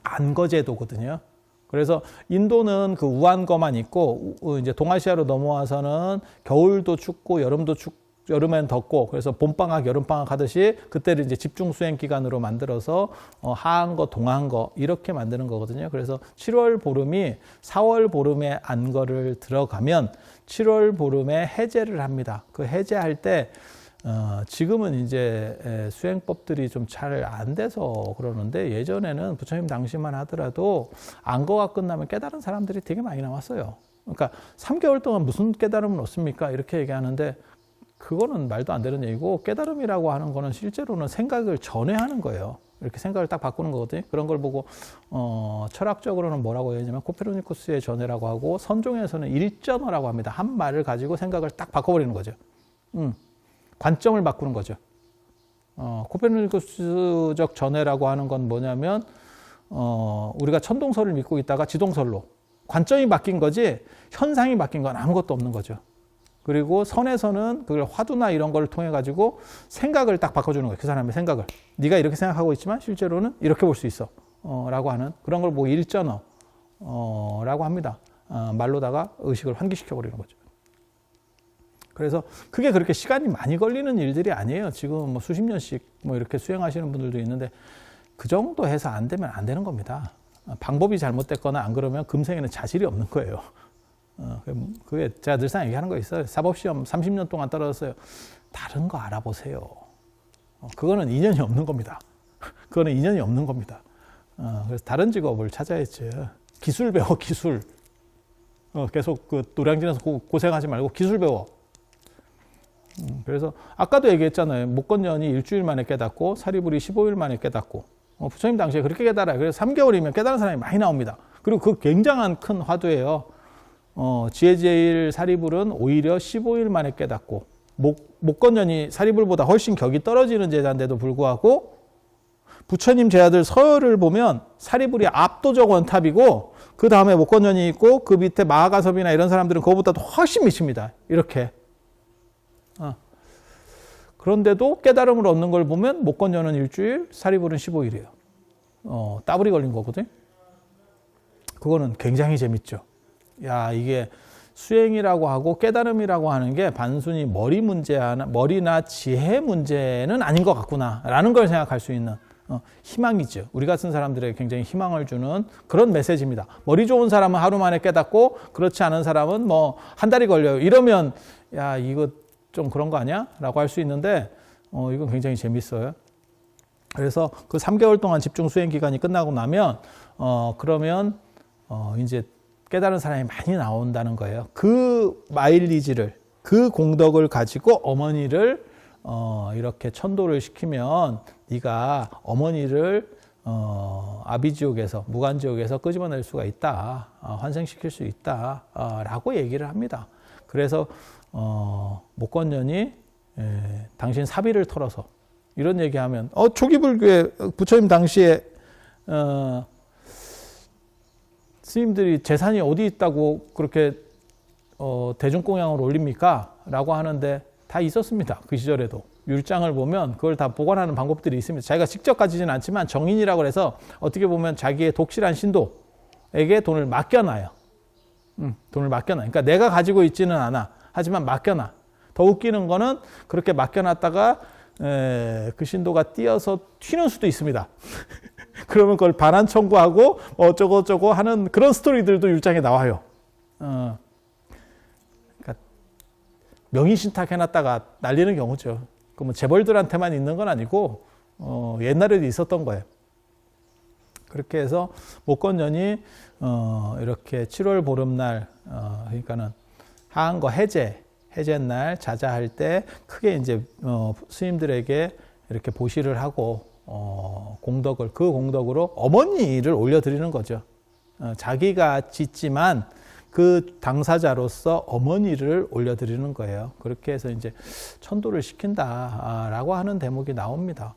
안거제도거든요. 그래서 인도는 그 우안거만 있고 이제 동아시아로 넘어와서는 겨울도 춥고 여름도 춥고 여름엔 덥고 그래서 봄방학 여름방학 하듯이 그때를 이제 집중 수행 기간으로 만들어서 하한거 동한거 이렇게 만드는 거거든요. 그래서 7월 보름이 4월 보름에 안거를 들어가면 7월 보름에 해제를 합니다. 그 해제할 때 지금은 이제 수행법들이 좀 잘 안 돼서 그러는데 예전에는 부처님 당시만 하더라도 안거가 끝나면 깨달은 사람들이 되게 많이 나왔어요. 그러니까 3개월 동안 무슨 깨달음을 얻습니까? 이렇게 얘기하는데 그거는 말도 안 되는 얘기고 깨달음이라고 하는 거는 실제로는 생각을 전회하는 거예요. 이렇게 생각을 딱 바꾸는 거거든요. 그런 걸 보고 철학적으로는 뭐라고 얘기하냐면 코페르니쿠스의 전회라고 하고 선종에서는 일전어라고 합니다. 한 말을 가지고 생각을 딱 바꿔버리는 거죠. 관점을 바꾸는 거죠. 코페르니쿠스적 전회라고 하는 건 뭐냐면 우리가 천동설을 믿고 있다가 지동설로 관점이 바뀐 거지 현상이 바뀐 건 아무것도 없는 거죠. 그리고 선에서는 그걸 화두나 이런 걸 통해 가지고 생각을 딱 바꿔주는 거예요. 그 사람의 생각을. 네가 이렇게 생각하고 있지만 실제로는 이렇게 볼 수 있어. 라고 하는 그런 걸 뭐 일전어 라고 합니다. 말로다가 의식을 환기시켜 버리는 거죠. 그래서 그게 그렇게 시간이 많이 걸리는 일들이 아니에요. 지금 뭐 수십 년씩 뭐 이렇게 수행하시는 분들도 있는데 그 정도 해서 안 되면 안 되는 겁니다. 방법이 잘못됐거나 안 그러면 금생에는 자질이 없는 거예요. 그게 제가 늘상 얘기하는 거 있어요. 사법시험 30년 동안 떨어졌어요. 다른 거 알아보세요. 그거는 인연이 없는 겁니다. 그거는 인연이 없는 겁니다. 그래서 다른 직업을 찾아야지. 기술 배워, 기술. 계속 그 노량진에서 고생하지 말고 기술 배워. 그래서 아까도 얘기했잖아요. 목건년이 일주일 만에 깨닫고 사리불이 15일 만에 깨닫고 부처님 당시에 그렇게 깨달아요. 그래서 3개월이면 깨달은 사람이 많이 나옵니다. 그리고 그 굉장한 큰 화두예요. 지혜제일 사리불은 오히려 15일 만에 깨닫고 목건년이 사리불보다 훨씬 격이 떨어지는 제자인데도 불구하고 부처님 제자들 서열을 보면 사리불이 압도적 원탑이고 그 다음에 목건년이 있고 그 밑에 마하가섭이나 이런 사람들은 그거보다도 훨씬 미칩니다. 이렇게. 그런데도 깨달음을 얻는 걸 보면 목건년은 일주일, 사리불은 15일이에요. 따블이 걸린 거거든. 그거는 굉장히 재밌죠. 야, 이게 수행이라고 하고 깨달음이라고 하는 게 단순히 머리나 지혜 문제는 아닌 것 같구나라는 걸 생각할 수 있는 희망이죠. 우리 같은 사람들에게 굉장히 희망을 주는 그런 메시지입니다. 머리 좋은 사람은 하루 만에 깨닫고 그렇지 않은 사람은 뭐 한 달이 걸려요. 이러면 야, 이거 좀 그런 거 아니야? 라고 할 수 있는데 이건 굉장히 재밌어요. 그래서 그 3개월 동안 집중 수행 기간이 끝나고 나면 그러면 이제 깨달은 사람이 많이 나온다는 거예요. 그 마일리지를 그 공덕을 가지고 어머니를 이렇게 천도를 시키면 네가 어머니를 아비지옥에서 무간지옥에서 끄집어낼 수가 있다. 환생시킬 수 있다. 라고 얘기를 합니다. 그래서 목건년이 당신 사비를 털어서 이런 얘기하면 초기불교의 부처님 당시에 스님들이 재산이 어디 있다고 그렇게 대중공양을 올립니까? 라고 하는데 다 있었습니다. 그 시절에도. 율장을 보면 그걸 다 보관하는 방법들이 있습니다. 자기가 직접 가지진 않지만 정인이라고 해서 어떻게 보면 자기의 독실한 신도에게 돈을 맡겨놔요. 돈을 맡겨놔요. 그러니까 내가 가지고 있지는 않아. 하지만 맡겨놔. 더 웃기는 거는 그렇게 맡겨놨다가 그 신도가 뛰어서 튀는 수도 있습니다. 그러면 그걸 반환 청구하고 어쩌고저쩌고 하는 그런 스토리들도 율장에 나와요. 그러니까 명의신탁 해놨다가 날리는 경우죠. 그 뭐 재벌들한테만 있는 건 아니고 옛날에도 있었던 거예요. 그렇게 해서 목건년이 이렇게 7월 보름날 그러니까는 하한거 해제날 자자할 때 크게 이제 스님들에게 이렇게 보시를 하고 공덕을 그 공덕으로 어머니를 올려드리는 거죠. 자기가 짓지만 그 당사자로서 어머니를 올려드리는 거예요. 그렇게 해서 이제 천도를 시킨다라고 하는 대목이 나옵니다.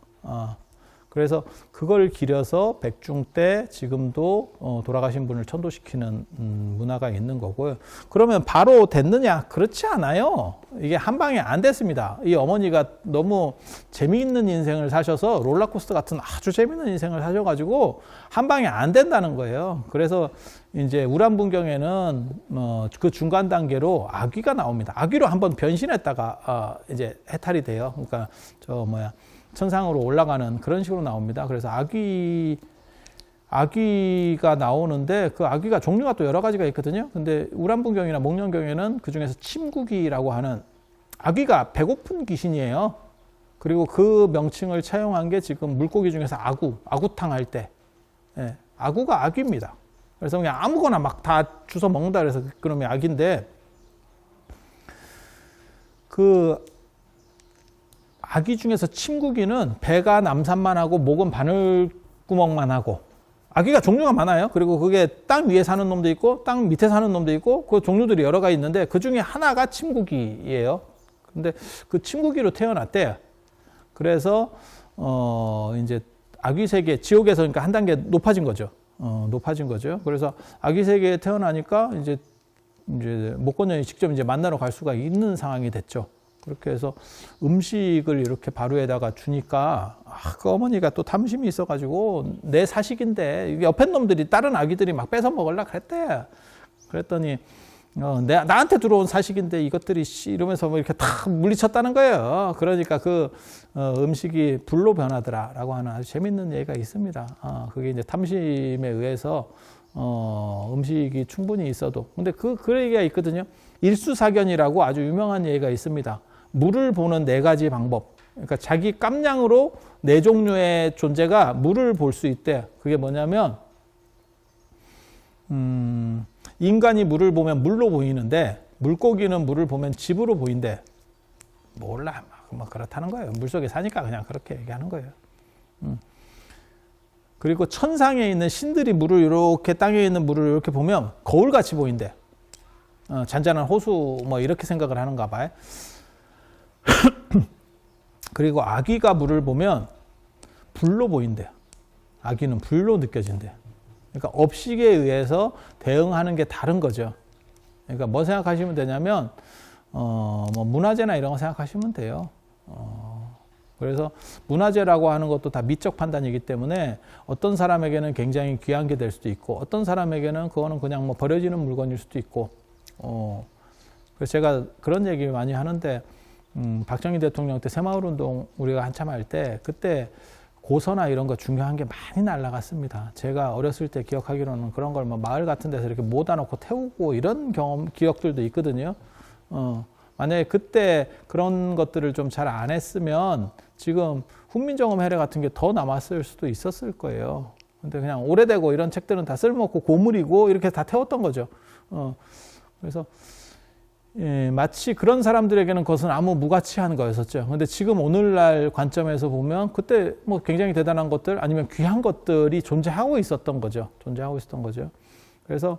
그래서 그걸 기려서 백중 때 지금도 돌아가신 분을 천도시키는 문화가 있는 거고요. 그러면 바로 됐느냐? 그렇지 않아요. 이게 한 방에 안 됐습니다. 이 어머니가 너무 재미있는 인생을 사셔서 롤러코스터 같은 아주 재미있는 인생을 사셔가지고 한 방에 안 된다는 거예요. 그래서 이제 우람분경에는 그 중간 단계로 아귀가 나옵니다. 아귀로 한번 변신했다가 이제 해탈이 돼요. 그러니까 천상으로 올라가는 그런 식으로 나옵니다. 그래서 아귀가 나오는데 그 아귀가 종류가 또 여러 가지가 있거든요. 근데 우람분경이나 목련경에는 그 중에서 침구기라고 하는 아귀가 배고픈 귀신이에요. 그리고 그 명칭을 차용한 게 지금 물고기 중에서 아구탕 할 때 아구가 아귀입니다. 그래서 그냥 아무거나 막 다 주워 먹는다 그래서 그러면 아귀인데 그 아귀 중에서 침구기는 배가 남산만 하고 목은 바늘구멍만 하고 아귀가 종류가 많아요. 그리고 그게 땅 위에 사는 놈도 있고 땅 밑에 사는 놈도 있고 그 종류들이 여러 가지 있는데 그 중에 하나가 침구기예요. 근데 그 침구기로 태어났대요. 그래서 이제 아귀 세계 지옥에서 그러니까 한 단계 높아진 거죠. 높아진 거죠. 그래서 아귀 세계에 태어나니까 이제 목건년이 직접 이제 만나러 갈 수가 있는 상황이 됐죠. 그렇게 해서 음식을 이렇게 바루에다가 주니까 그 어머니가 또 탐심이 있어가지고 내 사식인데 옆에 놈들이 다른 아기들이 막 뺏어 먹으려고 그랬대. 그랬더니 나한테 들어온 사식인데 이것들이 이러면서 뭐 이렇게 다 물리쳤다는 거예요. 그러니까 그 음식이 불로 변하더라라고 하는 아주 재밌는 얘기가 있습니다. 그게 이제 탐심에 의해서 음식이 충분히 있어도 근데 그 얘기가 있거든요. 일수사견이라고 아주 유명한 얘기가 있습니다. 물을 보는 4가지 방법. 그러니까 자기 깜냥으로 4종류의 존재가 물을 볼 수 있대. 그게 뭐냐면 인간이 물을 보면 물로 보이는데 물고기는 물을 보면 집으로 보인대. 몰라. 뭐 그렇다는 거예요. 물속에 사니까 그냥 그렇게 얘기하는 거예요. 그리고 천상에 있는 신들이 물을 이렇게 땅에 있는 물을 이렇게 보면 거울같이 보인대. 잔잔한 호수 뭐 이렇게 생각을 하는가 봐요. 그리고 아귀가 물을 보면 불로 보인대요. 아귀는 불로 느껴진대요. 그러니까 업식에 의해서 대응하는 게 다른 거죠. 그러니까 뭐 생각하시면 되냐면 뭐 문화재나 이런 거 생각하시면 돼요. 그래서 문화재라고 하는 것도 다 미적 판단이기 때문에 어떤 사람에게는 굉장히 귀한 게 될 수도 있고 어떤 사람에게는 그거는 그냥 뭐 버려지는 물건일 수도 있고 그래서 제가 그런 얘기 많이 하는데 박정희 대통령 때 새마을운동 우리가 한참 할 때 그때 고서나 이런 거 중요한 게 많이 날라갔습니다. 제가 어렸을 때 기억하기로는 그런 걸 뭐 마을 같은 데서 이렇게 모다 놓고 태우고 이런 기억들도 있거든요. 만약에 그때 그런 것들을 좀 잘 안 했으면 지금 훈민정음 해례 같은 게 더 남았을 수도 있었을 거예요. 근데 그냥 오래되고 이런 책들은 다 쓸모없고 고물이고 이렇게 다 태웠던 거죠. 그래서 마치 그런 사람들에게는 그것은 아무 무가치한 거였었죠. 근데 지금 오늘날 관점에서 보면 그때 뭐 굉장히 대단한 것들 아니면 귀한 것들이 존재하고 있었던 거죠. 그래서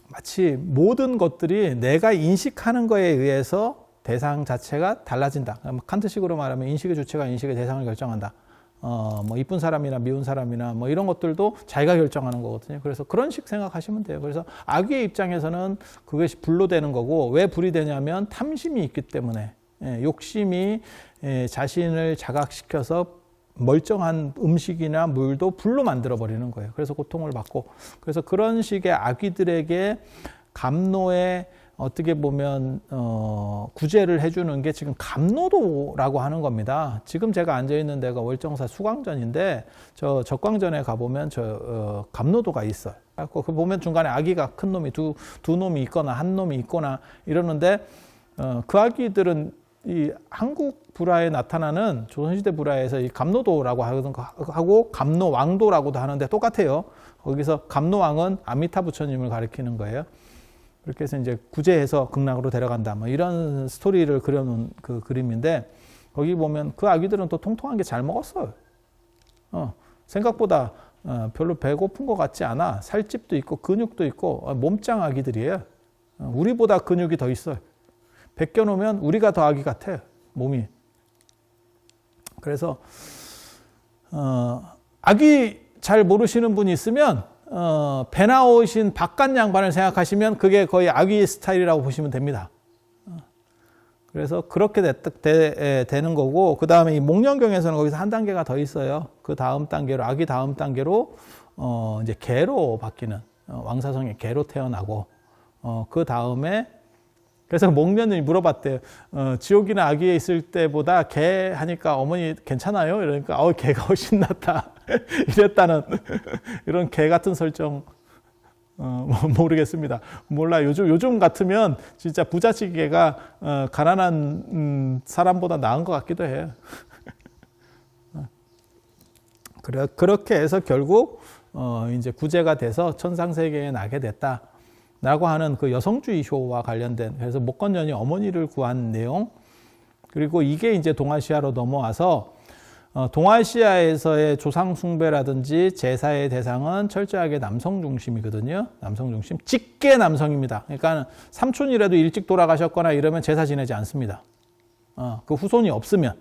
마치 모든 것들이 내가 인식하는 거에 의해서 대상 자체가 달라진다. 칸트식으로 말하면 인식의 주체가 인식의 대상을 결정한다. 뭐 이쁜 사람이나 미운 사람이나 뭐 이런 것들도 자기가 결정하는 거거든요. 그래서 그런 식 생각하시면 돼요. 그래서 아귀의 입장에서는 그것이 불로 되는 거고, 왜 불이 되냐면 탐심이 있기 때문에, 욕심이 자신을 자각시켜서 멀쩡한 음식이나 물도 불로 만들어 버리는 거예요. 그래서 고통을 받고, 그래서 그런 식의 아귀들에게 감노의 어떻게 보면 구제를 해주는 게 지금 감노도라고 하는 겁니다. 지금 제가 앉아 있는 데가 월정사 수광전인데 저 적광전에 가보면 감노도가 있어요. 그 보면 중간에 아기가 큰 놈이 두 놈이 있거나 한 놈이 있거나 이러는데 그 아기들은 이 한국 불화에 나타나는 조선시대 불화에서 이 감노도라고 하고 감노왕도라고도 하는데 똑같아요. 거기서 감노왕은 아미타 부처님을 가리키는 거예요. 그렇게 해서 이제 구제해서 극락으로 데려간다. 뭐 이런 스토리를 그려놓은 그 그림인데, 거기 보면 그 아기들은 또 통통한 게 잘 먹었어요. 생각보다 별로 배고픈 것 같지 않아. 살집도 있고 근육도 있고 몸짱 아기들이에요. 우리보다 근육이 더 있어요. 벗겨놓으면 우리가 더 아기 같아요. 몸이. 그래서 아기 잘 모르시는 분이 있으면 배 나오신 바깥 양반을 생각하시면 그게 거의 아귀 스타일이라고 보시면 됩니다. 그래서 그렇게 되는 거고, 그 다음에 이 목련경에서는 거기서 한 단계가 더 있어요. 그 다음 단계로, 아귀 다음 단계로 이제 개로 바뀌는, 왕사성의 개로 태어나고, 그 다음에 그래서 목련이 물어봤대요. 지옥이나 아귀에 있을 때보다 개 하니까 어머니 괜찮아요? 이러니까 개가 훨씬 낫다. 이랬다는 이런 개 같은 설정 모르겠습니다. 몰라. 요즘 같으면 진짜 부잣집개가 가난한 사람보다 나은 것 같기도 해요. 그렇게 해서 결국 이제 구제가 돼서 천상세계에 나게 됐다. 라고 하는 그 여성주의 쇼와 관련된, 그래서 목건전이 어머니를 구한 내용, 그리고 이게 이제 동아시아로 넘어와서 동아시아에서의 조상숭배라든지 제사의 대상은 철저하게 남성 중심이거든요. 남성 중심. 직계 남성입니다. 그러니까 삼촌이라도 일찍 돌아가셨거나 이러면 제사 지내지 않습니다. 그 후손이 없으면.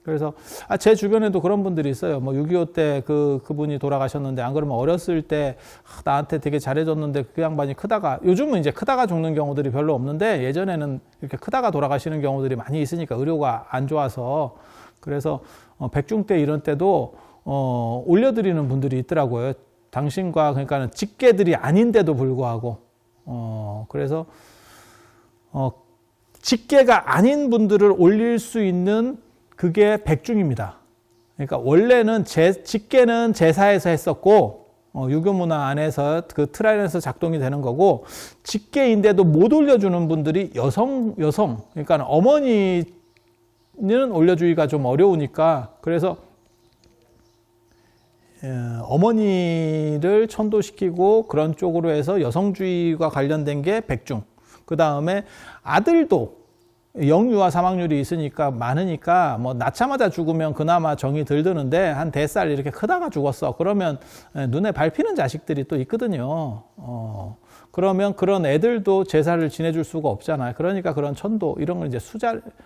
그래서 제 주변에도 그런 분들이 있어요. 뭐 6.25 때 그분이 돌아가셨는데, 안 그러면 어렸을 때 나한테 되게 잘해줬는데 그 양반이 크다가, 요즘은 이제 크다가 죽는 경우들이 별로 없는데 예전에는 이렇게 크다가 돌아가시는 경우들이 많이 있으니까 의료가 안 좋아서, 그래서 백중 때 이런 때도 올려드리는 분들이 있더라고요. 당신과, 그러니까 직계들이 아닌데도 불구하고. 그래서 직계가 아닌 분들을 올릴 수 있는 그게 백중입니다. 그러니까 원래는 직계는 제사에서 했었고, 유교 문화 안에서 그 틀 안에서 작동이 되는 거고, 직계인데도 못 올려주는 분들이 여성, 그러니까 어머니는 올려주기가 좀 어려우니까, 그래서 어머니를 천도시키고 그런 쪽으로 해서 여성주의와 관련된 게 백중. 그 다음에 아들도 영유아 사망률이 있으니까 많으니까 뭐 낳자마자 죽으면 그나마 정이 덜 드는데, 한 4살 이렇게 크다가 죽었어. 그러면 눈에 밟히는 자식들이 또 있거든요. 그러면 그런 애들도 제사를 지내줄 수가 없잖아요. 그러니까 그런 천도 이런 걸 이제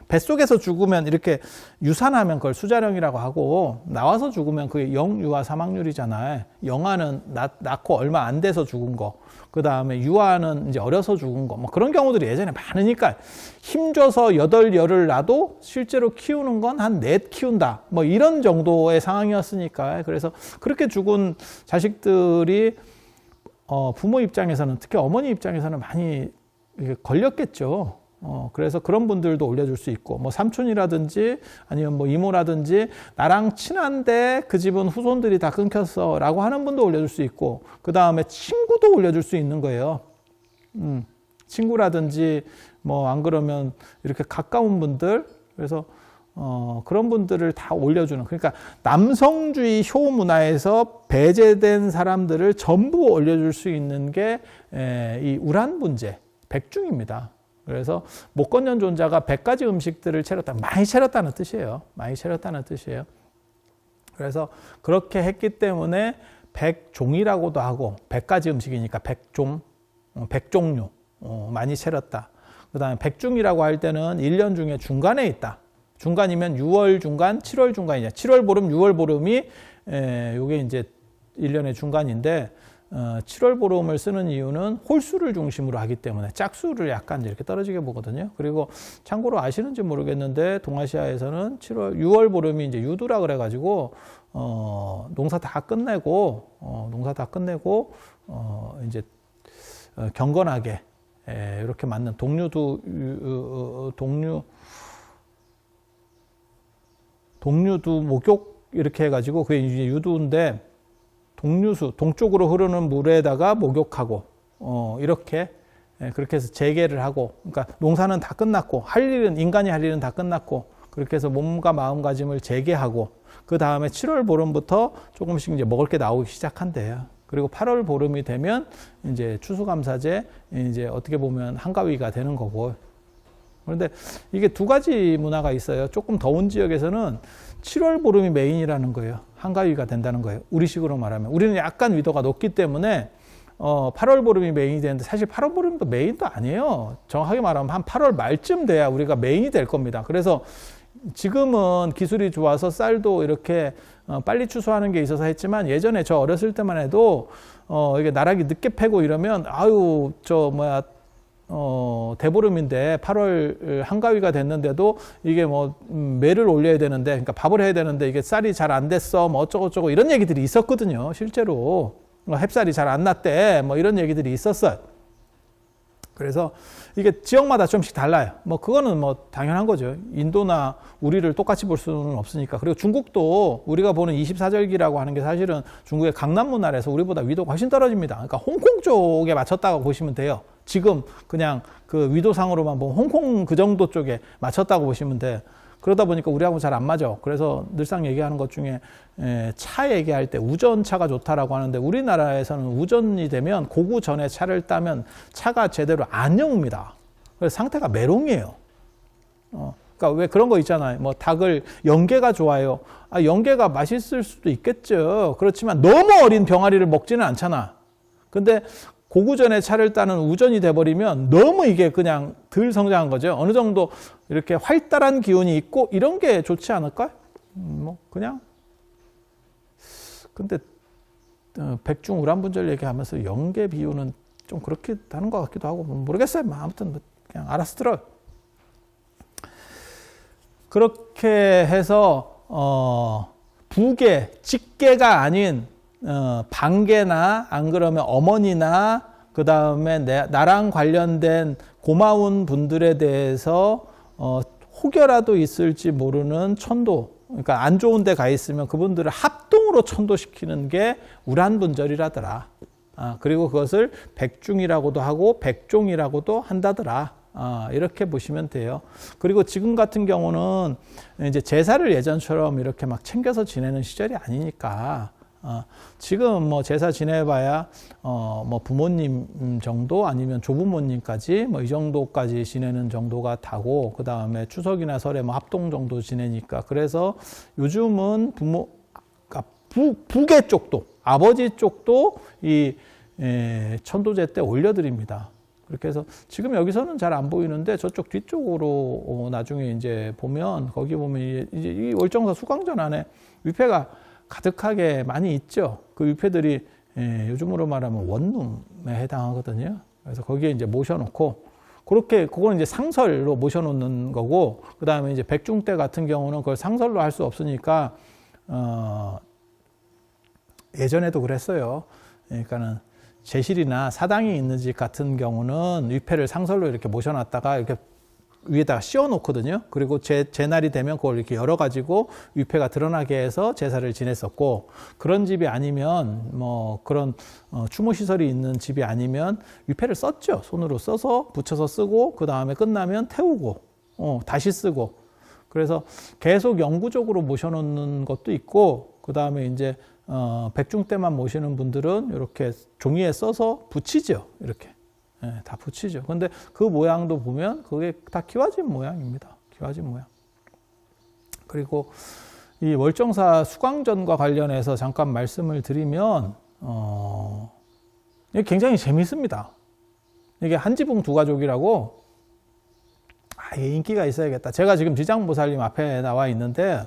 뱃속에서 죽으면 이렇게 유산하면 그걸 수자령이라고 하고, 나와서 죽으면 그게 영유아 사망률이잖아요. 영아는 낳고 얼마 안 돼서 죽은 거. 그 다음에 유아는 이제 어려서 죽은 거. 뭐 그런 경우들이 예전에 많으니까 힘줘서 8열을 낳아도 실제로 키우는 건 한 4 키운다. 뭐 이런 정도의 상황이었으니까. 그래서 그렇게 죽은 자식들이 부모 입장에서는, 특히 어머니 입장에서는 많이 걸렸겠죠. 그래서 그런 분들도 올려줄 수 있고, 뭐 삼촌이라든지 아니면 뭐 이모라든지 나랑 친한데 그 집은 후손들이 다 끊겼어 라고 하는 분도 올려줄 수 있고, 그 다음에 친구도 올려줄 수 있는 거예요. 친구라든지 뭐 안 그러면 이렇게 가까운 분들. 그래서 그런 분들을 다 올려주는, 그러니까 남성주의 효 문화에서 배제된 사람들을 전부 올려줄 수 있는 게 이 우란 분재, 백중입니다. 그래서 목건연존자가 100가지 음식들을 차렸다, 많이 차렸다는 뜻이에요. 많이 차렸다는 뜻이에요. 그래서 그렇게 했기 때문에 백종이라고도 하고, 100가지 음식이니까 백종, 100종류 많이 차렸다. 그 다음에 백중이라고 할 때는 1년 중에 중간에 있다. 중간이면 6월 중간, 7월 중간이냐. 7월 보름, 6월 보름이 요게 이제 1년의 중간인데 7월 보름을 쓰는 이유는 홀수를 중심으로 하기 때문에 짝수를 약간 이렇게 떨어지게 보거든요. 그리고 참고로 아시는지 모르겠는데 동아시아에서는 6월 보름이 이제 유두라 그래가지고 농사 다 끝내고 이제 경건하게 이렇게 맞는 동류두 목욕 이렇게 해가지고 그게 이제 유두인데 동류수 동쪽으로 흐르는 물에다가 목욕하고 이렇게 그렇게 해서 재개를 하고, 그러니까 농사는 다 끝났고 인간이 할 일은 다 끝났고 그렇게 해서 몸과 마음가짐을 재개하고 그 다음에 7월 보름부터 조금씩 이제 먹을 게 나오기 시작한대요. 그리고 8월 보름이 되면 이제 추수감사제 이제 어떻게 보면 한가위가 되는 거고. 그런데 이게 두 가지 문화가 있어요. 조금 더운 지역에서는 7월 보름이 메인이라는 거예요. 한가위가 된다는 거예요. 우리식으로 말하면. 우리는 약간 위도가 높기 때문에 8월 보름이 메인이 되는데 사실 8월 보름도 메인도 아니에요. 정확하게 말하면 한 8월 말쯤 돼야 우리가 메인이 될 겁니다. 그래서 지금은 기술이 좋아서 쌀도 이렇게 빨리 추수하는 게 있어서 했지만 예전에 저 어렸을 때만 해도 이게 나락이 늦게 패고 이러면 대보름인데 8월 한가위가 됐는데도 이게 매를 올려야 되는데, 그러니까 밥을 해야 되는데 이게 쌀이 잘 안 됐어, 어쩌고저쩌고 이런 얘기들이 있었거든요. 실제로 햅쌀이 잘 안 났대, 이런 얘기들이 있었어요. 그래서 이게 지역마다 좀씩 달라요. 그거는 당연한 거죠. 인도나 우리를 똑같이 볼 수는 없으니까. 그리고 중국도 우리가 보는 24절기라고 하는 게 사실은 중국의 강남 문화에서 우리보다 위도가 훨씬 떨어집니다. 그러니까 홍콩 쪽에 맞췄다고 보시면 돼요. 지금 그냥 그 위도상으로만 보면 홍콩 그 정도 쪽에 맞췄다고 보시면 돼. 그러다 보니까 우리하고 잘 안 맞아. 그래서 늘상 얘기하는 것 중에 차 얘기할 때 우전차가 좋다라고 하는데 우리나라에서는 우전이 되면 고구 전에 차를 따면 차가 제대로 안 여웁니다. 그래서 상태가 메롱이에요. 그러니까 왜 그런 거 있잖아요. 닭을 연계가 좋아요. 연계가 맛있을 수도 있겠죠. 그렇지만 너무 어린 병아리를 먹지는 않잖아. 근데 고구 전에 차를 따는 우전이 돼버리면 너무 이게 그냥 덜 성장한 거죠. 어느 정도 이렇게 활달한 기운이 있고 이런 게 좋지 않을까? 그냥. 근데 백중 우란분절 얘기하면서 연계 비유는 좀 그렇게 하는 것 같기도 하고 모르겠어요. 아무튼 그냥 알아서 들어요. 그렇게 해서 부계, 직계가 아닌 반계나 안 그러면 어머니나 그 다음에 나랑 관련된 고마운 분들에 대해서 혹여라도 있을지 모르는 천도, 그러니까 안 좋은 데 가 있으면 그분들을 합동으로 천도시키는 게 우란분절이라더라. 그리고 그것을 백중이라고도 하고 백종이라고도 한다더라. 이렇게 보시면 돼요. 그리고 지금 같은 경우는 이제 제사를 예전처럼 이렇게 막 챙겨서 지내는 시절이 아니니까 지금 제사 지내봐야 부모님 정도 아니면 조부모님까지 이 정도까지 지내는 정도가 다고, 그 다음에 추석이나 설에 합동 정도 지내니까, 그래서 요즘은 부계 쪽도, 아버지 쪽도 이 천도제 때 올려드립니다. 그렇게 해서 지금 여기서는 잘 안 보이는데 저쪽 뒤쪽으로 나중에 이제 보면, 거기 보면 이제 이 월정사 수광전 안에 위패가 가득하게 많이 있죠. 그 위패들이 요즘으로 말하면 원룸에 해당하거든요. 그래서 거기에 이제 모셔놓고, 그거는 이제 상설로 모셔놓는 거고, 그 다음에 이제 백중 때 같은 경우는 그걸 상설로 할 수 없으니까, 예전에도 그랬어요. 그러니까는 제실이나 사당이 있는 집 같은 경우는 위패를 상설로 이렇게 모셔놨다가 이렇게 위에다가 씌워놓거든요. 그리고 제 날이 되면 그걸 이렇게 열어가지고 위패가 드러나게 해서 제사를 지냈었고, 그런 집이 아니면 그런 추모시설이 있는 집이 아니면 위패를 썼죠. 손으로 써서 붙여서 쓰고, 그 다음에 끝나면 태우고 다시 쓰고. 그래서 계속 영구적으로 모셔놓는 것도 있고, 그 다음에 이제 백중 때만 모시는 분들은 이렇게 종이에 써서 붙이죠. 이렇게 다 붙이죠. 근데 그 모양도 보면 그게 다 기와집 모양입니다. 기와집 모양. 그리고 이 월정사 수광전과 관련해서 잠깐 말씀을 드리면 이게 굉장히 재밌습니다. 이게 한지붕 두 가족이라고 이게 인기가 있어야겠다. 제가 지금 지장보살님 앞에 나와 있는데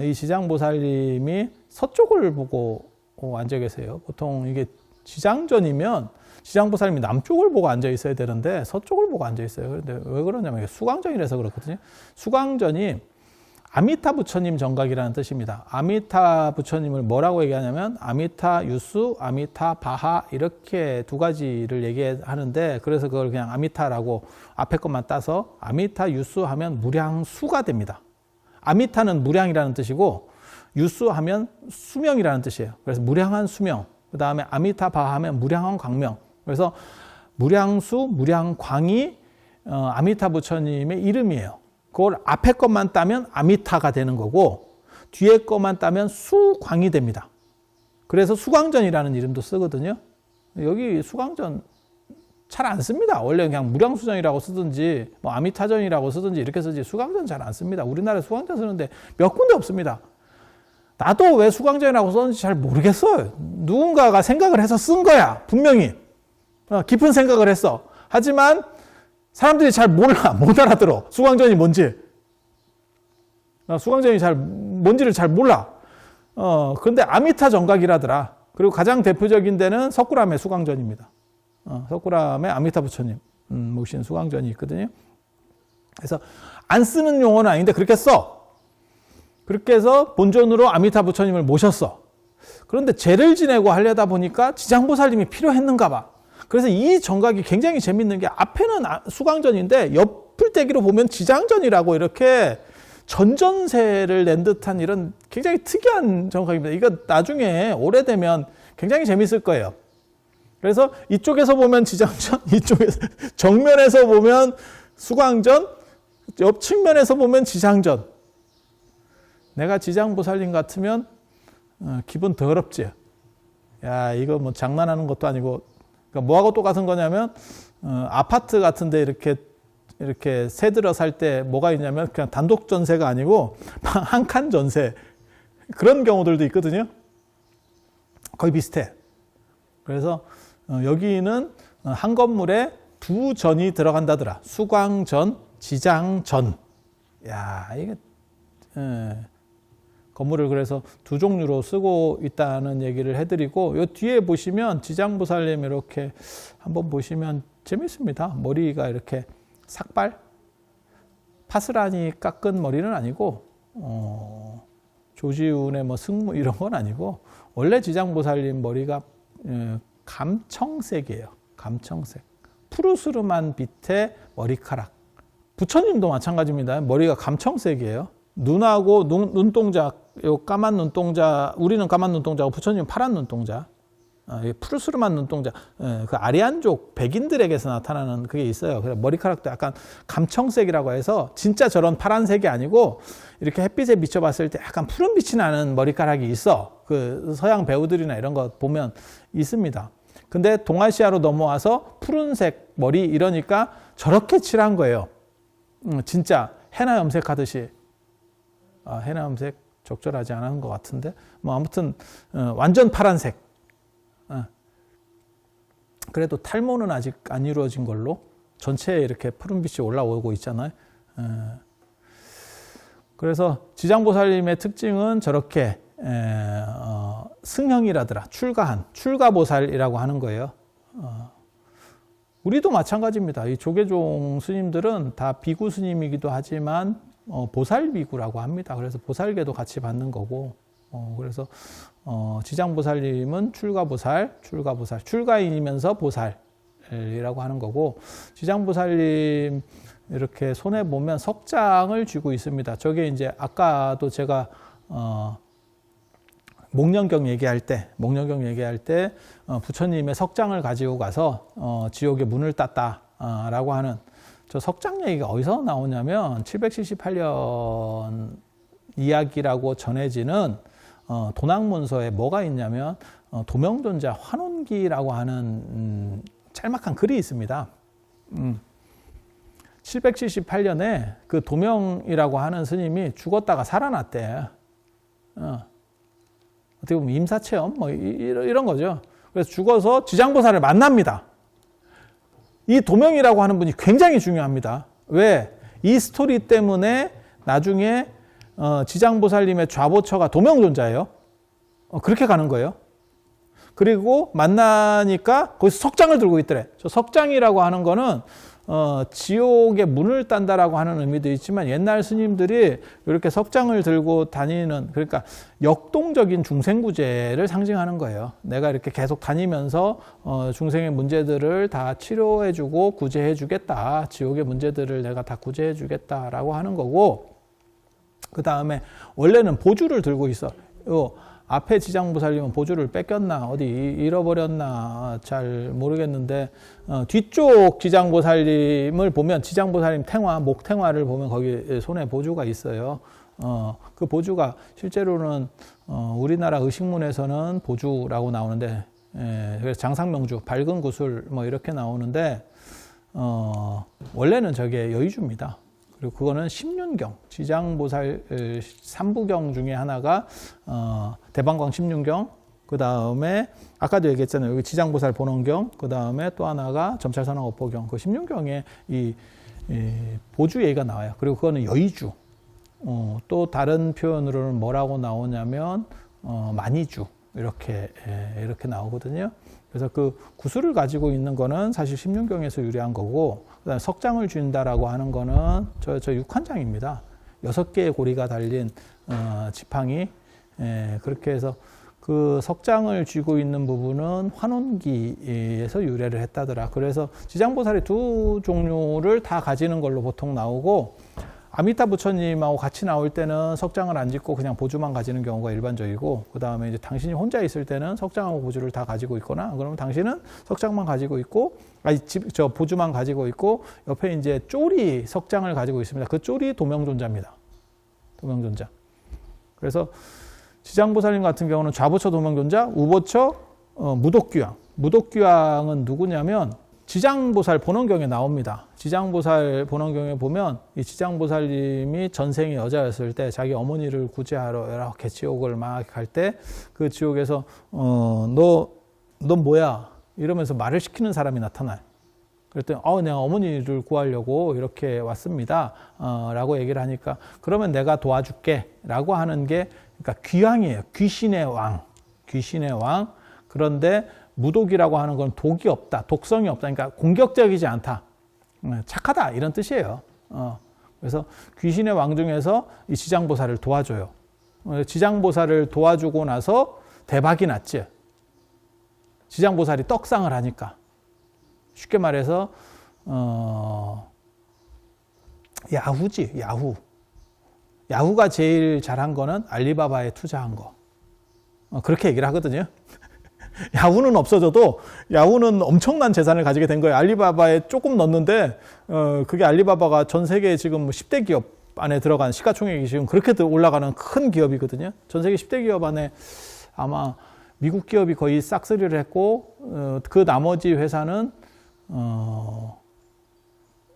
이 지장보살님이 서쪽을 보고 앉아 계세요. 보통 이게 지장전이면 지장보살님이 남쪽을 보고 앉아 있어야 되는데 서쪽을 보고 앉아 있어요. 그런데 왜 그러냐면 수광전이라서 그렇거든요. 수광전이 아미타 부처님 정각이라는 뜻입니다. 아미타 부처님을 뭐라고 얘기하냐면 아미타 유수, 아미타 바하 이렇게 두 가지를 얘기하는데, 그래서 그걸 그냥 아미타라고 앞에 것만 따서 아미타 유수 하면 무량수가 됩니다. 아미타는 무량이라는 뜻이고 유수하면 수명이라는 뜻이에요. 그래서 무량한 수명, 그 다음에 아미타 바하 하면 무량한 광명. 그래서 무량수, 무량광이 아미타 부처님의 이름이에요. 그걸 앞에 것만 따면 아미타가 되는 거고 뒤에 것만 따면 수광이 됩니다. 그래서 수광전이라는 이름도 쓰거든요. 여기 수광전 잘 안 씁니다. 원래 그냥 무량수전이라고 쓰든지 뭐 아미타전이라고 쓰든지 이렇게 쓰지 수광전 잘 안 씁니다. 우리나라에 수광전 쓰는데 몇 군데 없습니다. 나도 왜 수광전이라고 썼는지 잘 모르겠어요. 누군가가 생각을 해서 쓴 거야. 분명히 깊은 생각을 했어. 하지만 사람들이 잘 몰라. 못 알아들어. 수광전이 뭔지. 수광전이 뭔지를 잘 몰라. 그런데 아미타 정각이라더라. 그리고 가장 대표적인 데는 석굴암의 수광전입니다. 석굴암의 아미타 부처님 모신 수광전이 있거든요. 그래서 안 쓰는 용어는 아닌데 그렇게 써. 그렇게 해서 본전으로 아미타 부처님을 모셨어. 그런데 제를 지내고 하려다 보니까 지장보살님이 필요했는가 봐. 그래서 이 정각이 굉장히 재밌는 게 앞에는 수광전인데 옆풀떼기로 보면 지장전이라고 이렇게 전전세를 낸 듯한 이런 굉장히 특이한 정각입니다. 이거 나중에 오래되면 굉장히 재밌을 거예요. 그래서 이쪽에서 보면 지장전, 이쪽에서 정면에서 보면 수광전, 옆 측면에서 보면 지장전. 내가 지장보살님 같으면 기분 더럽지. 야, 이거 뭐 장난하는 것도 아니고, 그러니까 뭐하고 똑같은 거냐면 아파트 같은데 이렇게 세 들어 살 때 뭐가 있냐면 그냥 단독 전세가 아니고 한 칸 전세, 그런 경우들도 있거든요. 거의 비슷해. 그래서 여기는 한 건물에 두 전이 들어간다더라. 수광전, 지장전. 야, 이게 건물을 그래서 두 종류로 쓰고 있다는 얘기를 해드리고, 요 뒤에 보시면 지장보살님 이렇게 한번 보시면 재밌습니다. 머리가 이렇게 삭발, 파스라니 깎은 머리는 아니고 조지훈의 뭐 승무 이런 건 아니고, 원래 지장보살님 머리가 감청색이에요. 감청색. 푸르스름한 빛의 머리카락. 부처님도 마찬가지입니다. 머리가 감청색이에요. 눈하고 눈동자, 요 까만 눈동자, 우리는 까만 눈동자고 부처님은 파란 눈동자, 푸르스름한 눈동자, 그 아리안족 백인들에게서 나타나는 그게 있어요. 그래서 머리카락도 약간 감청색이라고 해서 진짜 저런 파란색이 아니고 이렇게 햇빛에 비춰봤을 때 약간 푸른 빛이 나는 머리카락이 있어. 그 서양 배우들이나 이런 거 보면 있습니다. 근데 동아시아로 넘어와서 푸른색 머리 이러니까 저렇게 칠한 거예요. 진짜 헤나 염색하듯이. 헤나 염색 적절하지 않은 것 같은데 뭐 아무튼 완전 파란색. 그래도 탈모는 아직 안 이루어진 걸로 전체에 이렇게 푸른빛이 올라오고 있잖아요. 그래서 지장보살님의 특징은 저렇게 승형이라더라. 출가한, 출가보살이라고 하는 거예요. 우리도 마찬가지입니다. 이 조계종 스님들은 다 비구 스님이기도 하지만 보살비구라고 합니다. 그래서 보살계도 같이 받는 거고, 그래서 지장보살님은 출가보살, 출가인이면서 보살이라고 하는 거고, 지장보살님 이렇게 손에 보면 석장을 쥐고 있습니다. 저게 이제 아까도 제가 목련경 얘기할 때 부처님의 석장을 가지고 가서 지옥의 문을 땄다라고 하는, 저 석장 얘기가 어디서 나오냐면 778년 이야기라고 전해지는 도낭문서에 뭐가 있냐면 도명존자 환원기라고 하는 짤막한 글이 있습니다. 778년에 그 도명이라고 하는 스님이 죽었다가 살아났대. 어떻게 보면 임사체험 뭐 이런 거죠. 그래서 죽어서 지장보살을 만납니다. 이 도명이라고 하는 분이 굉장히 중요합니다. 왜? 이 스토리 때문에 나중에 지장보살님의 좌보처가 도명존자예요. 그렇게 가는 거예요. 그리고 만나니까 거기서 석장을 들고 있더래. 저 석장이라고 하는 거는 지옥의 문을 딴다라고 하는 의미도 있지만 옛날 스님들이 이렇게 석장을 들고 다니는, 그러니까 역동적인 중생구제를 상징하는 거예요. 내가 이렇게 계속 다니면서 중생의 문제들을 다 치료해주고 구제해주겠다. 지옥의 문제들을 내가 다 구제해주겠다라고 하는 거고, 그 다음에 원래는 보주를 들고 있어. 앞에 지장보살님은 보주를 뺏겼나 어디 잃어버렸나 잘 모르겠는데 뒤쪽 지장보살님을 보면 지장보살님 탱화, 목탱화를 보면 거기 손에 보주가 있어요. 그 보주가 실제로는 우리나라 의식문에서는 보주라고 나오는데, 그래서 장상명주, 밝은 구슬 뭐 이렇게 나오는데 원래는 저게 여의주입니다. 그리고 그거는 십륜경, 지장보살 3부경 중에 하나가 대방광 십륜경, 그 다음에 아까도 얘기했잖아요. 여기 지장보살 본원경, 그 다음에 또 하나가 점찰선왕업보경, 그 십륜경에 이 보주 얘기가 나와요. 그리고 그거는 여의주. 또 다른 표현으로는 뭐라고 나오냐면 만이주 이렇게 나오거든요. 그래서 그 구슬을 가지고 있는 거는 사실 십륜경에서 유래한 거고, 그다음에 석장을 쥔다라고 하는 거는 저 육환장입니다. 6개의 고리가 달린 지팡이. 그렇게 해서 그 석장을 쥐고 있는 부분은 환원기에서 유래를 했다더라. 그래서 지장보살이 두 종류를 다 가지는 걸로 보통 나오고, 아미타 부처님하고 같이 나올 때는 석장을 안 짚고 그냥 보주만 가지는 경우가 일반적이고, 그 다음에 이제 당신이 혼자 있을 때는 석장하고 보주를 다 가지고 있거나, 그러면 당신은 석장만 가지고 있고, 저 보주만 가지고 있고, 옆에 이제 쪼리 석장을 가지고 있습니다. 그 쪼리 도명존자입니다. 도명존자. 그래서 지장보살님 같은 경우는 좌보처 도명존자, 우보처 무독귀왕. 무독귀왕은 누구냐면 지장보살 본원경에 나옵니다. 지장보살 본원경에 보면 이 지장보살님이 전생에 여자였을 때 자기 어머니를 구제하러 이렇게 지옥을 막 갈 때 그 지옥에서 너 뭐야? 이러면서 말을 시키는 사람이 나타나요. 그랬더니 내가 어머니를 구하려고 이렇게 왔습니다. 라고 얘기를 하니까 그러면 내가 도와줄게 라고 하는 게, 그러니까 귀왕이에요. 귀신의 왕. 귀신의 왕. 그런데 무독이라고 하는 건 독이 없다, 독성이 없다, 그러니까 공격적이지 않다, 착하다 이런 뜻이에요. 그래서 귀신의 왕 중에서 이 지장보살을 도와줘요. 지장보살을 도와주고 나서 대박이 났지. 지장보살이 떡상을 하니까. 쉽게 말해서 야후지, 야후. 야후가 제일 잘한 거는 알리바바에 투자한 거. 그렇게 얘기를 하거든요. 야후는 없어져도 야후는 엄청난 재산을 가지게 된 거예요. 알리바바에 조금 넣었는데 그게 알리바바가 전 세계 지금 10대 기업 안에 들어간 시가총액이 지금 그렇게 올라가는 큰 기업이거든요. 전 세계 10대 기업 안에 아마 미국 기업이 거의 싹쓸이를 했고, 그 나머지 회사는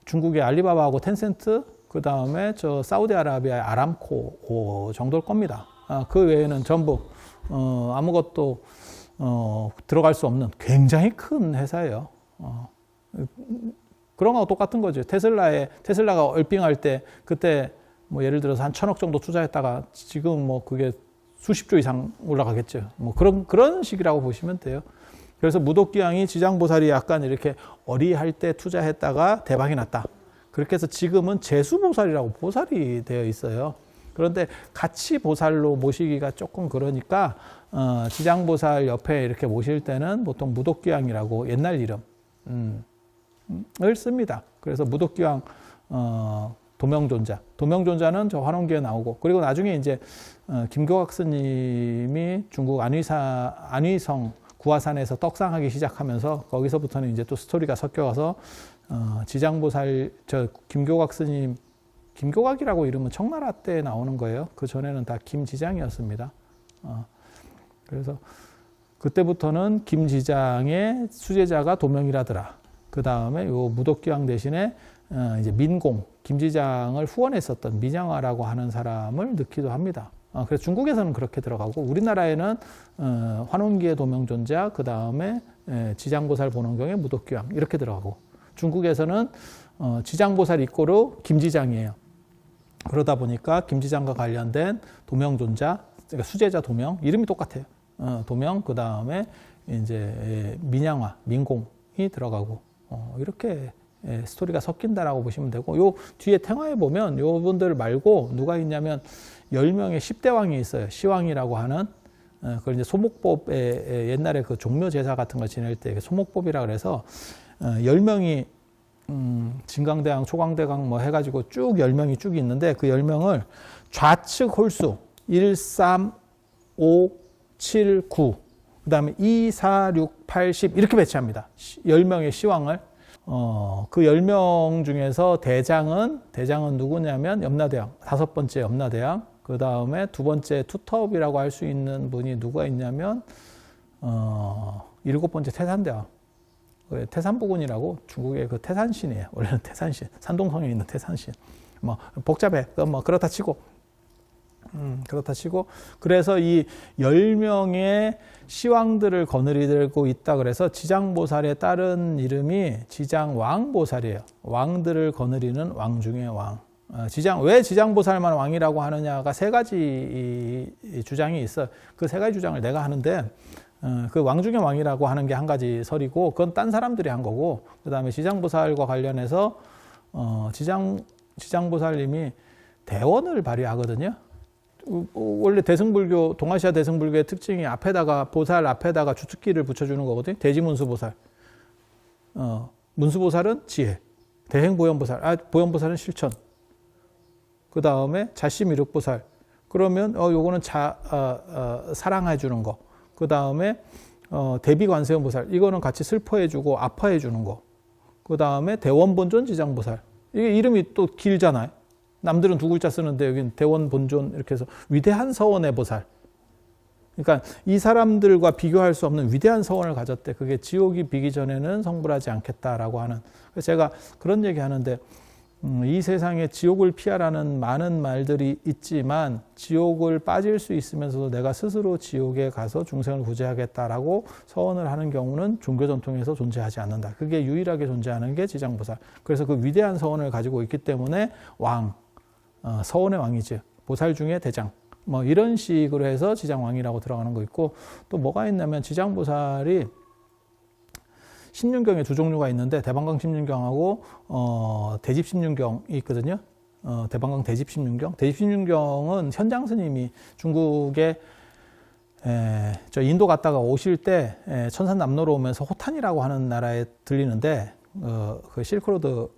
중국의 알리바바하고 텐센트, 그 다음에 저 사우디아라비아의 아람코 정도일 겁니다. 그 외에는 전부 아무것도 들어갈 수 없는 굉장히 큰 회사예요. 그런 거하고 똑같은 거죠. 테슬라가 얼빙할 때 그때 뭐 예를 들어서 한 1,000억 정도 투자했다가 지금 뭐 그게 수십조 이상 올라가겠죠. 뭐 그런 식이라고 보시면 돼요. 그래서 무독귀왕이 지장보살이 약간 이렇게 어리할 때 투자했다가 대박이 났다. 그렇게 해서 지금은 재수보살이라고 보살이 되어 있어요. 그런데 같이 보살로 모시기가 조금 그러니까 지장보살 옆에 이렇게 모실 때는 보통 무독귀왕이라고 옛날 이름을 씁니다. 그래서 무독귀왕 도명존자. 도명존자는 저 환원기에 나오고, 그리고 나중에 이제 김교각 스님이 중국 안위성 구화산에서 떡상하기 시작하면서 거기서부터는 이제 또 스토리가 섞여가서 지장보살 저 김교각 스님 김교각이라고 이름은 청나라 때 나오는 거예요. 그 전에는 다 김지장이었습니다. 그래서 그때부터는 김지장의 수제자가 도명이라더라. 그 다음에 요 무덕기왕 대신에 이제 민공 김지장을 후원했었던 민양화라고 하는 사람을 넣기도 합니다. 그래서 중국에서는 그렇게 들어가고 우리나라에는 환원기의 도명존자 그 다음에 지장보살 본원경의 무덕기왕 이렇게 들어가고 중국에서는 지장보살 이꼬르 김지장이에요. 그러다 보니까 김지장과 관련된 도명존자, 그러니까 수제자 도명, 이름이 똑같아요. 도명, 그 다음에 이제 민양화, 민공이 들어가고, 이렇게 스토리가 섞인다라고 보시면 되고, 요 뒤에 탱화에 보면 요 분들 말고 누가 있냐면 10명의 10대 왕이 있어요. 시왕이라고 하는, 그걸 이제 소목법에 옛날에 그 종묘 제사 같은 거 지낼 때 소목법이라 그래서 10명이 진강대왕, 초강대왕 뭐 해가지고 쭉 10명이 쭉 있는데 그 10명을 좌측 홀수 1, 3, 5, 7, 9, 그 다음에 2, 4, 6, 8, 10 이렇게 배치합니다. 10명의 시왕을. 그 10명 중에서 대장은 누구냐면 염라대왕, 5번째 염라대왕, 그 다음에 2번째 투톱이라고 할 수 있는 분이 누가 있냐면 7번째 태산대왕. 태산부군이라고 중국의 그 태산신이에요. 원래는 태산신. 산동성에 있는 태산신. 뭐, 복잡해. 뭐, 그렇다 치고. 그래서 이 10명의 시왕들을 거느리고 있다 그래서 지장보살의 다른 이름이 지장왕보살이에요. 왕들을 거느리는 왕 중의 왕. 왜 지장보살만 왕이라고 하느냐가 세 가지 주장이 있어요. 그 세 가지 주장을 내가 하는데, 그 왕 중의 왕이라고 하는 게 한 가지 설이고, 그건 딴 사람들이 한 거고, 그 다음에 지장보살과 관련해서, 지장보살님이 대원을 발휘하거든요. 원래 대승불교, 동아시아 대승불교의 특징이 보살 앞에다가 주특기를 붙여주는 거거든요. 대지문수보살. 문수보살은 지혜. 대행보현보살. 보현보살은 실천. 그 다음에 자시미륵보살. 그러면, 요거는 사랑해주는 거. 그 다음에 대비관세음보살 이거는 같이 슬퍼해주고 아파해주는 거. 그 다음에 대원본존 지장보살 이게 이름이 또 길잖아요. 남들은 2글자 쓰는데 여기는 대원본존 이렇게 해서 위대한 서원의 보살. 그러니까 이 사람들과 비교할 수 없는 위대한 서원을 가졌대. 그게 지옥이 비기 전에는 성불하지 않겠다라고 하는. 그래서 제가 그런 얘기 하는데 이 세상에 지옥을 피하라는 많은 말들이 있지만 지옥을 빠질 수 있으면서도 내가 스스로 지옥에 가서 중생을 구제하겠다라고 서원을 하는 경우는 종교 전통에서 존재하지 않는다. 그게 유일하게 존재하는 게 지장보살. 그래서 그 위대한 서원을 가지고 있기 때문에 왕, 서원의 왕이지. 보살 중에 대장. 뭐 이런 식으로 해서 지장왕이라고 들어가는 거 있고 또 뭐가 있냐면 지장보살이 심륜경에 2종류가 있는데 대방강 심륜경하고 대집심륜경이 있거든요. 대방강 대집심륜경. 대집심륜경은 현장 스님이 중국에 저 인도 갔다가 오실 때 천산남로로 오면서 호탄이라고 하는 나라에 들리는데 그 실크로드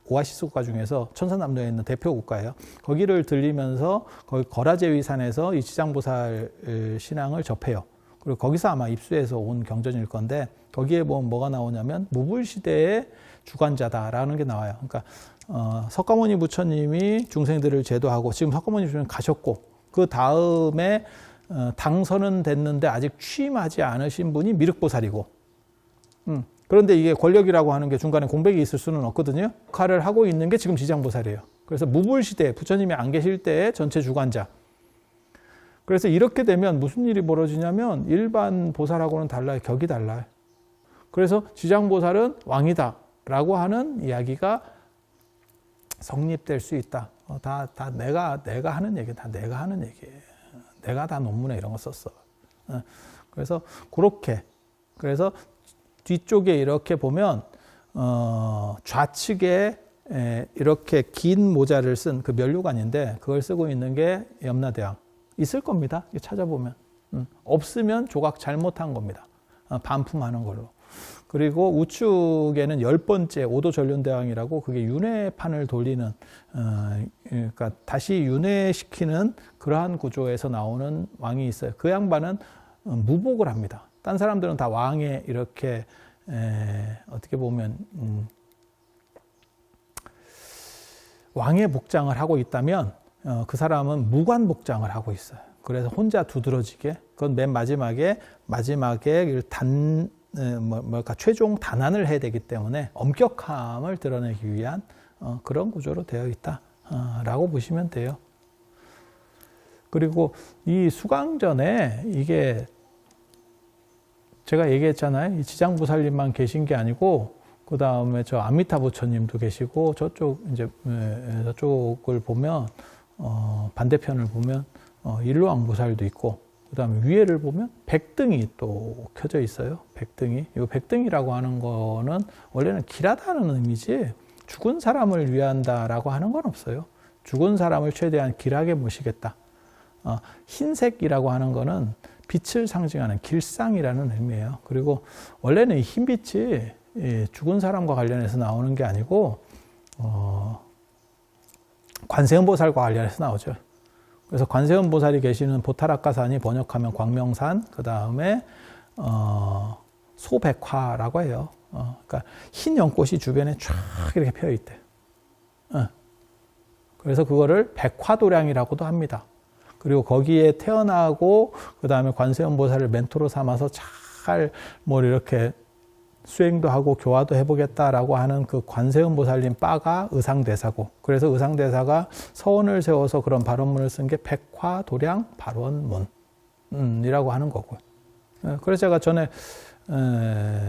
오아시스 국가 중에서 천산남도에 있는 대표 국가예요. 거기를 들리면서 거기 거라제위산에서 이 지장보살 신앙을 접해요. 그리고 거기서 아마 입수해서 온 경전일 건데 거기에 보면 뭐가 나오냐면 무불시대의 주관자다라는 게 나와요. 그러니까 석가모니 부처님이 중생들을 제도하고 지금 석가모니 부처님 가셨고 그 다음에 당선은 됐는데 아직 취임하지 않으신 분이 미륵보살이고 그런데 이게 권력이라고 하는 게 중간에 공백이 있을 수는 없거든요. 역할을 하고 있는 게 지금 지장보살이에요. 그래서 무불시대 부처님이 안 계실 때의 전체 주관자. 그래서 이렇게 되면 무슨 일이 벌어지냐면 일반 보살하고는 달라요. 격이 달라요. 그래서 지장보살은 왕이다 라고 하는 이야기가 성립될 수 있다. 다 내가 하는 얘기, 다 내가 하는 얘기예요. 내가 다 논문에 이런 거 썼어. 그래서 그렇게. 그래서 뒤쪽에 이렇게 보면 좌측에 이렇게 긴 모자를 쓴 그 면류관인데 그걸 쓰고 있는 게 염라대왕. 있을 겁니다. 찾아보면. 없으면 조각 잘못한 겁니다. 반품하는 걸로. 그리고 우측에는 10번째 오도전륜대왕이라고 그게 윤회판을 돌리는 그러니까 다시 윤회시키는 그러한 구조에서 나오는 왕이 있어요. 그 양반은 무복을 합니다. 딴 사람들은 다 왕의 이렇게 어떻게 보면 왕의 복장을 하고 있다면 그 사람은 무관 복장을 하고 있어요. 그래서 혼자 두드러지게, 그건 맨 마지막에 최종 단안을 해야 되기 때문에 엄격함을 드러내기 위한 그런 구조로 되어 있다라고 보시면 돼요. 그리고 이 수강전에 이게 제가 얘기했잖아요. 이 지장보살님만 계신 게 아니고 그 다음에 저 아미타 부처님도 계시고 저쪽을 보면 반대편을 보면 일로왕보살도 있고 그 다음에 위에를 보면 백등이 또 켜져 있어요. 백등이. 이 백등이라고 하는 거는 원래는 길하다는 의미지 죽은 사람을 위한다라고 하는 건 없어요. 죽은 사람을 최대한 길하게 모시겠다. 흰색이라고 하는 거는 빛을 상징하는 길상이라는 의미예요. 그리고 원래는 이 흰빛이 죽은 사람과 관련해서 나오는 게 아니고 관세음보살과 관련해서 나오죠. 그래서 관세음보살이 계시는 보타라카산이 번역하면 광명산, 그 다음에 소백화라고 해요. 그러니까 흰 연꽃이 주변에 쫙 이렇게 펴 있대요. 그래서 그거를 백화도량이라고도 합니다. 그리고 거기에 태어나고 그 다음에 관세음보살을 멘토로 삼아서 잘 이렇게 수행도 하고 교화도 해보겠다라고 하는 그 관세음보살님 바가 의상대사고, 그래서 의상대사가 서원을 세워서 그런 발언문을 쓴 게 백화도량 발언문이라고 하는 거고요. 그래서 제가 전에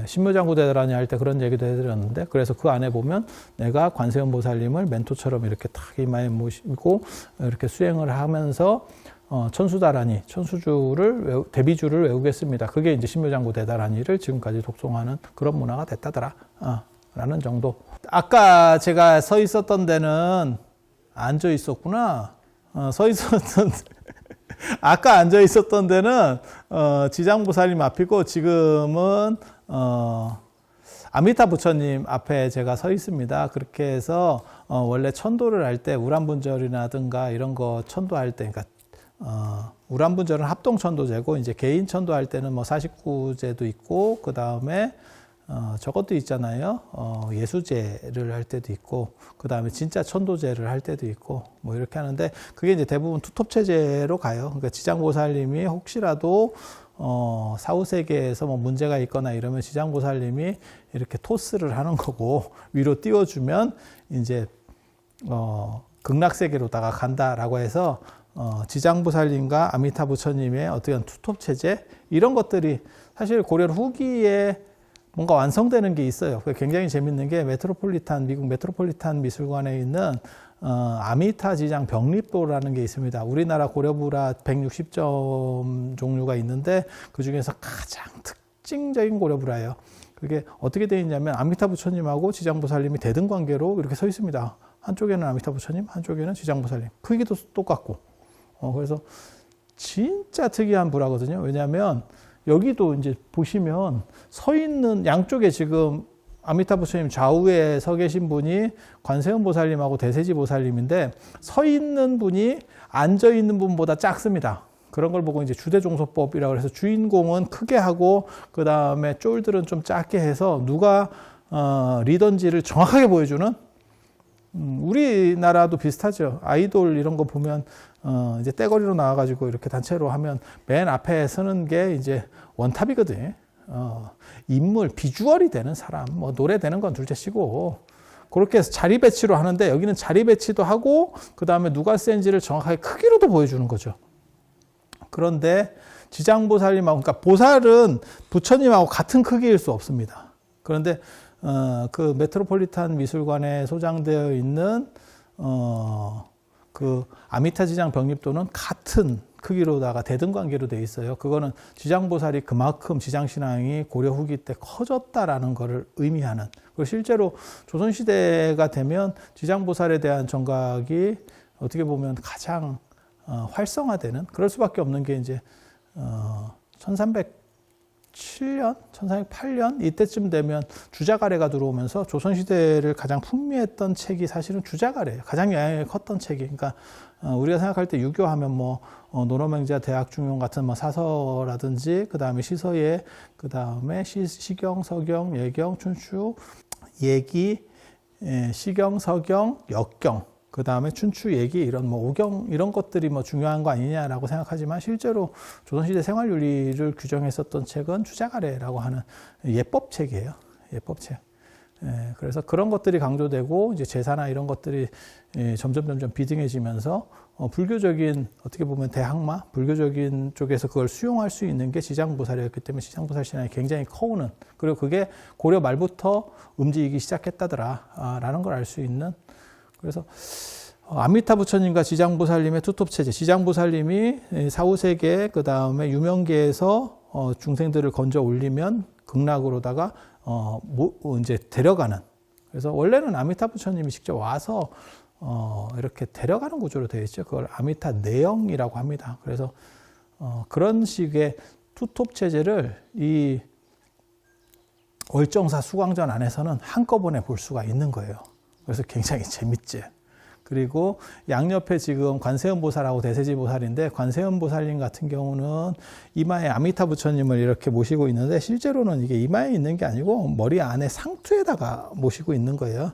신묘장구대단이 할 때 그런 얘기도 해드렸는데, 그래서 그 안에 보면 내가 관세음보살님을 멘토처럼 이렇게 탁 이마에 모시고 이렇게 수행을 하면서 천수다라니, 천수주를 대비주를 외우겠습니다. 그게 이제 신묘장구대다라니를 지금까지 독송하는 그런 문화가 됐다더라. 라는 정도. 아까 제가 서 있었던 데는 앉아 있었구나. 아까 앉아 있었던 데는 지장보살님 앞이고, 지금은 아미타 부처님 앞에 제가 서 있습니다. 그렇게 해서 원래 천도를 할 때 우람분절이라든가 이런 거 천도할 때, 그러니까 우람분절은 합동천도제고, 이제 개인 천도할 때는 뭐 49제도 있고, 그 다음에 저것도 있잖아요. 예수제를 할 때도 있고, 그 다음에 진짜 천도제를 할 때도 있고, 뭐 이렇게 하는데, 그게 이제 대부분 투톱체제로 가요. 그러니까 지장보살님이 혹시라도 사후세계에서 뭐 문제가 있거나 이러면 지장보살님이 이렇게 토스를 하는 거고, 위로 띄워주면 이제 극락세계로다가 간다라고 해서 지장보살님과 아미타 부처님의 어떤 투톱체제, 이런 것들이 사실 고려 후기에 뭔가 완성되는 게 있어요. 굉장히 재밌는 게 미국 메트로폴리탄 미술관에 있는 아미타 지장 병립도라는 게 있습니다. 우리나라 고려불화 160점 종류가 있는데 그 중에서 가장 특징적인 고려불화예요. 그게 어떻게 되어 있냐면 아미타 부처님하고 지장보살님이 대등관계로 이렇게 서 있습니다. 한쪽에는 아미타 부처님, 한쪽에는 지장보살님. 크기도 똑같고. 그래서 진짜 특이한 불화거든요. 왜냐하면 여기도 이제 보시면 서 있는 양쪽에 지금 아미타 부처님 좌우에 서 계신 분이 관세음보살님하고 대세지보살님인데, 서 있는 분이 앉아 있는 분보다 작습니다. 그런 걸 보고 이제 주대종소법이라고 해서 주인공은 크게 하고 그 다음에 쫄들은 좀 작게 해서 누가 리더인지를 정확하게 보여주는, 우리나라도 비슷하죠. 아이돌 이런 거 보면 이제 떼거리로 나와가지고 이렇게 단체로 하면 맨 앞에 서는 게 이제 원탑이거든요. 인물, 비주얼이 되는 사람, 뭐 노래 되는 건 둘째치고, 그렇게 해서 자리 배치로 하는데, 여기는 자리 배치도 하고 그 다음에 누가 센지를 정확하게 크기로도 보여주는 거죠. 그런데 지장보살님하고, 그러니까 보살은 부처님하고 같은 크기일 수 없습니다. 그런데 그 메트로폴리탄 미술관에 소장되어 있는 그 아미타 지장 병립도는 같은 크기로다가 대등관계로 되어 있어요. 그거는 지장보살이 그만큼 지장신앙이 고려 후기 때 커졌다라는 것을 의미하는. 그리고 실제로 조선시대가 되면 지장보살에 대한 정각이 어떻게 보면 가장 활성화되는, 그럴 수밖에 없는 게 이제 1300 1408년 이때쯤 되면 주자가래가 들어오면서 조선시대를 가장 풍미했던 책이 사실은 주자가래예요. 가장 영향이 컸던 책이. 그러니까 우리가 생각할 때 유교하면 뭐 노노명자 대학중용 같은 뭐 사서라든지 그 다음에 시서예, 그 다음에 시경, 서경, 예경, 춘추, 예기, 시경, 서경, 역경, 그 다음에 춘추, 예기 이런 뭐 오경 이런 것들이 뭐 중요한 거 아니냐라고 생각하지만 실제로 조선시대 생활윤리를 규정했었던 책은 주자가래라고 하는 예법책이에요. 예법책. 그래서 그런 것들이 강조되고 이제 제사나 이런 것들이 점점 비등해지면서 불교적인 어떻게 보면 대항마 불교적인 쪽에서 그걸 수용할 수 있는 게 지장보살이었기 때문에 지장보살 신앙이 굉장히 커오는, 그리고 그게 고려 말부터 움직이기 시작했다더라라는 걸 알 수 있는. 그래서 아미타 부처님과 지장보살님의 투톱체제, 지장보살님이 사후세계 그 다음에 유명계에서 중생들을 건져 올리면 극락으로다가 이제 데려가는. 그래서 원래는 아미타 부처님이 직접 와서 이렇게 데려가는 구조로 되어 있죠. 그걸 아미타 내영이라고 합니다. 그래서 그런 식의 투톱 체제를 이 월정사 수광전 안에서는 한꺼번에 볼 수가 있는 거예요. 그래서 굉장히 재밌지. 그리고 양옆에 지금 관세음보살하고 대세지보살인데, 관세음보살님 같은 경우는 이마에 아미타 부처님을 이렇게 모시고 있는데 실제로는 이게 이마에 있는 게 아니고 머리 안에 상투에다가 모시고 있는 거예요.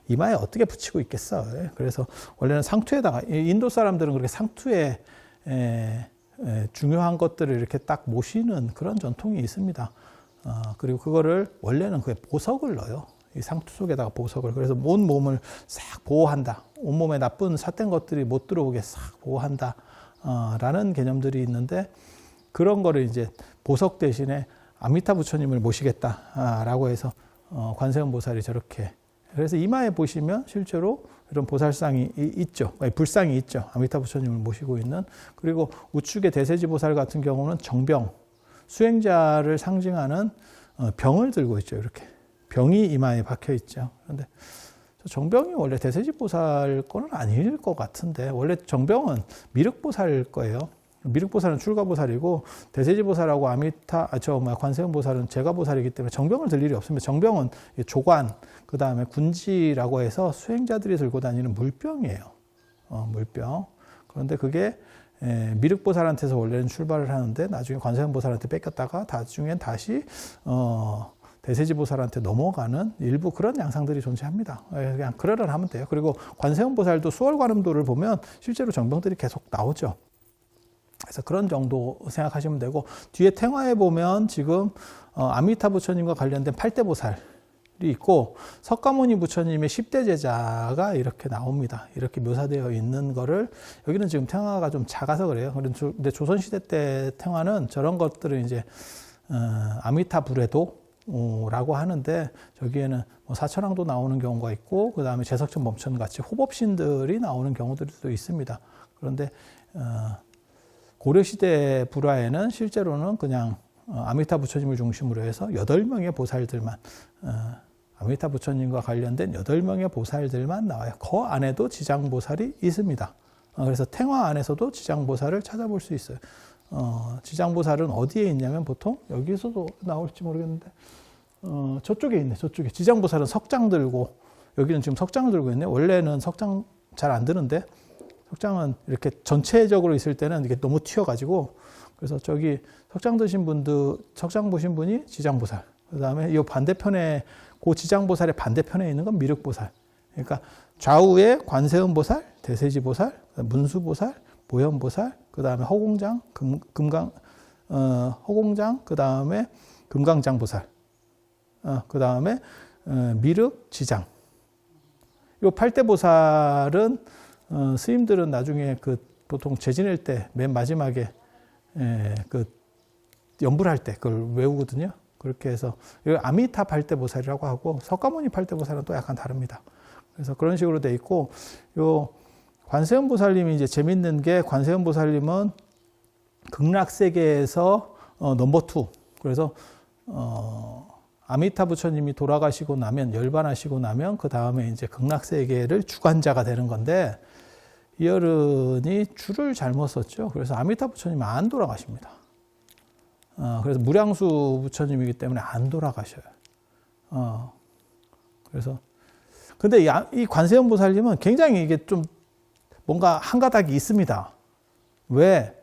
이마에 어떻게 붙이고 있겠어. 그래서 원래는 상투에다가, 인도 사람들은 그렇게 상투에 중요한 것들을 이렇게 딱 모시는 그런 전통이 있습니다. 그리고 그거를 원래는 그게 보석을 넣어요. 이 상투 속에다가 보석을. 그래서 온 몸을 싹 보호한다. 온몸에 나쁜 삿된 것들이 못 들어오게 싹 보호한다. 라는 개념들이 있는데, 그런 거를 이제 보석 대신에 아미타 부처님을 모시겠다라고 해서 관세음 보살이 저렇게. 그래서 이마에 보시면 실제로 이런 보살상이 있죠. 불상이 있죠. 아미타 부처님을 모시고 있는. 그리고 우측의 대세지 보살 같은 경우는 정병, 수행자를 상징하는 병을 들고 있죠. 이렇게. 병이 이마에 박혀 있죠. 그런데 정병이 원래 대세지보살 거는 아닐 것 같은데, 원래 정병은 미륵보살 거예요. 미륵보살은 출가보살이고, 대세지보살하고 관세음보살은 제가보살이기 때문에 정병을 들 일이 없습니다. 정병은 조관, 그 다음에 군지라고 해서 수행자들이 들고 다니는 물병이에요. 물병. 그런데 그게 미륵보살한테서 원래는 출발을 하는데, 나중에 관세음보살한테 뺏겼다가 나중엔 다시 대세지보살한테 넘어가는 일부 그런 양상들이 존재합니다. 그냥 그러려 하면 돼요. 그리고 관세음보살도 수월관음도를 보면 실제로 정병들이 계속 나오죠. 그래서 그런 정도 생각하시면 되고, 뒤에 탱화에 보면 지금 아미타 부처님과 관련된 8대 보살이 있고, 석가모니 부처님의 10대 제자가 이렇게 나옵니다. 이렇게 묘사되어 있는 거를, 여기는 지금 탱화가 좀 작아서 그래요. 근데 조선시대 때 탱화는 저런 것들을 이제 아미타 불에도 라고 하는데, 저기에는 뭐 사천왕도 나오는 경우가 있고, 그 다음에 제석천 범천 같이 호법신들이 나오는 경우들도 있습니다. 그런데 고려시대 불화에는 실제로는 그냥 아미타 부처님을 중심으로 해서 8명의 보살들만, 아미타 부처님과 관련된 8명의 보살들만 나와요. 그 안에도 지장보살이 있습니다. 그래서 탱화 안에서도 지장보살을 찾아볼 수 있어요. 지장보살은 어디에 있냐면 보통 여기서도 나올지 모르겠는데 저쪽에 있네. 저쪽에 지장보살은 석장 들고, 여기는 지금 석장을 들고 있네. 원래는 석장 잘 안 드는데, 석장은 이렇게 전체적으로 있을 때는 이게 너무 튀어가지고, 그래서 저기 석장 드신 분들, 석장 보신 분이 지장보살. 그 다음에 이 반대편에, 그 지장보살의 반대편에 있는 건 미륵보살. 그러니까 좌우에 관세음보살, 대세지보살, 문수보살, 보현보살, 그 다음에 허공장, 허공장, 그 다음에 금강장보살, 그 다음에 미륵, 지장. 이 8대 보살은 스님들은 나중에 보통 재지낼 때 맨 마지막에 연불 할 때 그걸 외우거든요. 그렇게 해서 이 아미타 8대 보살이라고 하고, 석가모니 8대 보살은 또 약간 다릅니다. 그래서 그런 식으로 돼 있고, 요 관세음 보살님이 이제 재밌는 게, 관세음 보살님은 극락세계에서 넘버 2. 그래서 아미타 부처님이 돌아가시고 나면, 열반하시고 나면 그 다음에 이제 극락세계를 주관자가 되는 건데, 이 어른이 줄을 잘못 썼죠. 그래서 아미타 부처님은 안 돌아가십니다. 그래서 무량수 부처님이기 때문에 안 돌아가셔요. 그래서 근데 이 관세음 보살님은 굉장히 이게 좀 뭔가 한 가닥이 있습니다. 왜?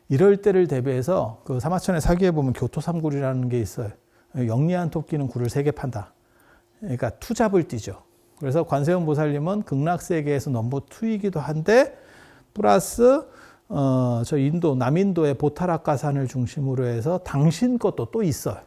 이럴 때를 대비해서 그 사마천의 사기에 보면 교토삼굴이라는 게 있어요. 영리한 토끼는 굴을 3개 판다. 그러니까 투잡을 뛰죠. 그래서 관세음 보살님은 극락세계에서 넘버 2이기도 한데 플러스 저 인도 남인도의 보타라카산을 중심으로 해서 당신 것도 또 있어요.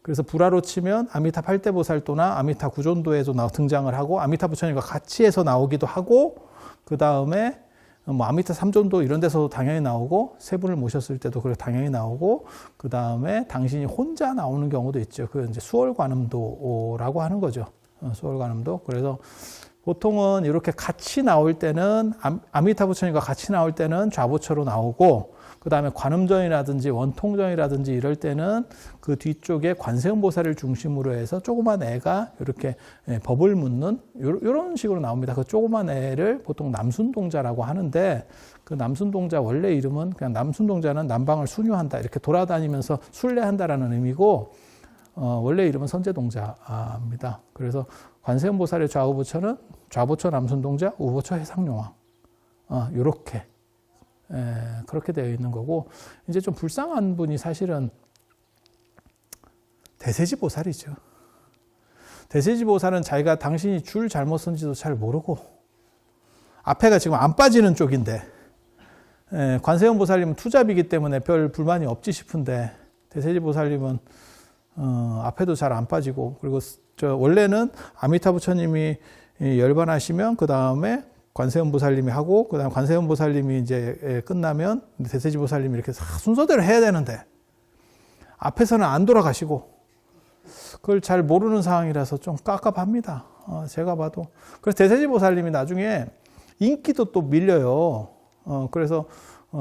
그래서 불화로 치면 아미타 8대 보살도나 아미타 구존도에도 등장을 하고 아미타 부처님과 같이 해서 나오기도 하고 그 다음에 뭐 아미타 3존도 이런 데서도 당연히 나오고 세 분을 모셨을 때도 그렇게 당연히 나오고 그 다음에 당신이 혼자 나오는 경우도 있죠. 그 이제 수월관음도라고 하는 거죠. 수월관음도. 그래서 보통은 이렇게 같이 나올 때는 아미타 부처님과 같이 나올 때는 좌보처로 나오고 그 다음에 관음전이라든지 원통전이라든지 이럴 때는 그 뒤쪽에 관세음 보살을 중심으로 해서 조그만 애가 이렇게 법을 묻는 이런 식으로 나옵니다. 그 조그만 애를 보통 남순동자라고 하는데 그 남순동자 원래 이름은 그냥 남순동자는 남방을 순유한다 이렇게 돌아다니면서 순례한다라는 의미고 원래 이름은 선제동자입니다. 그래서 관세음 보살의 좌우부처는 좌보처 남순동자, 우보처 해상용왕 이렇게 그렇게 되어 있는 거고 이제 좀 불쌍한 분이 사실은 대세지 보살이죠. 대세지 보살은 자기가 당신이 줄 잘못 쓴지도 잘 모르고 앞에가 지금 안 빠지는 쪽인데 관세음 보살님은 투잡이기 때문에 별 불만이 없지 싶은데 대세지 보살님은 앞에도 잘 안 빠지고 그리고 원래는 아미타 부처님이 열반하시면 그 다음에 관세음 보살님이 하고 그다음 관세음 보살님이 이제 끝나면 대세지 보살님이 이렇게 순서대로 해야 되는데 앞에서는 안 돌아가시고 그걸 잘 모르는 상황이라서 좀 깝깝합니다. 제가 봐도. 그래서 대세지 보살님이 나중에 인기도 또 밀려요. 그래서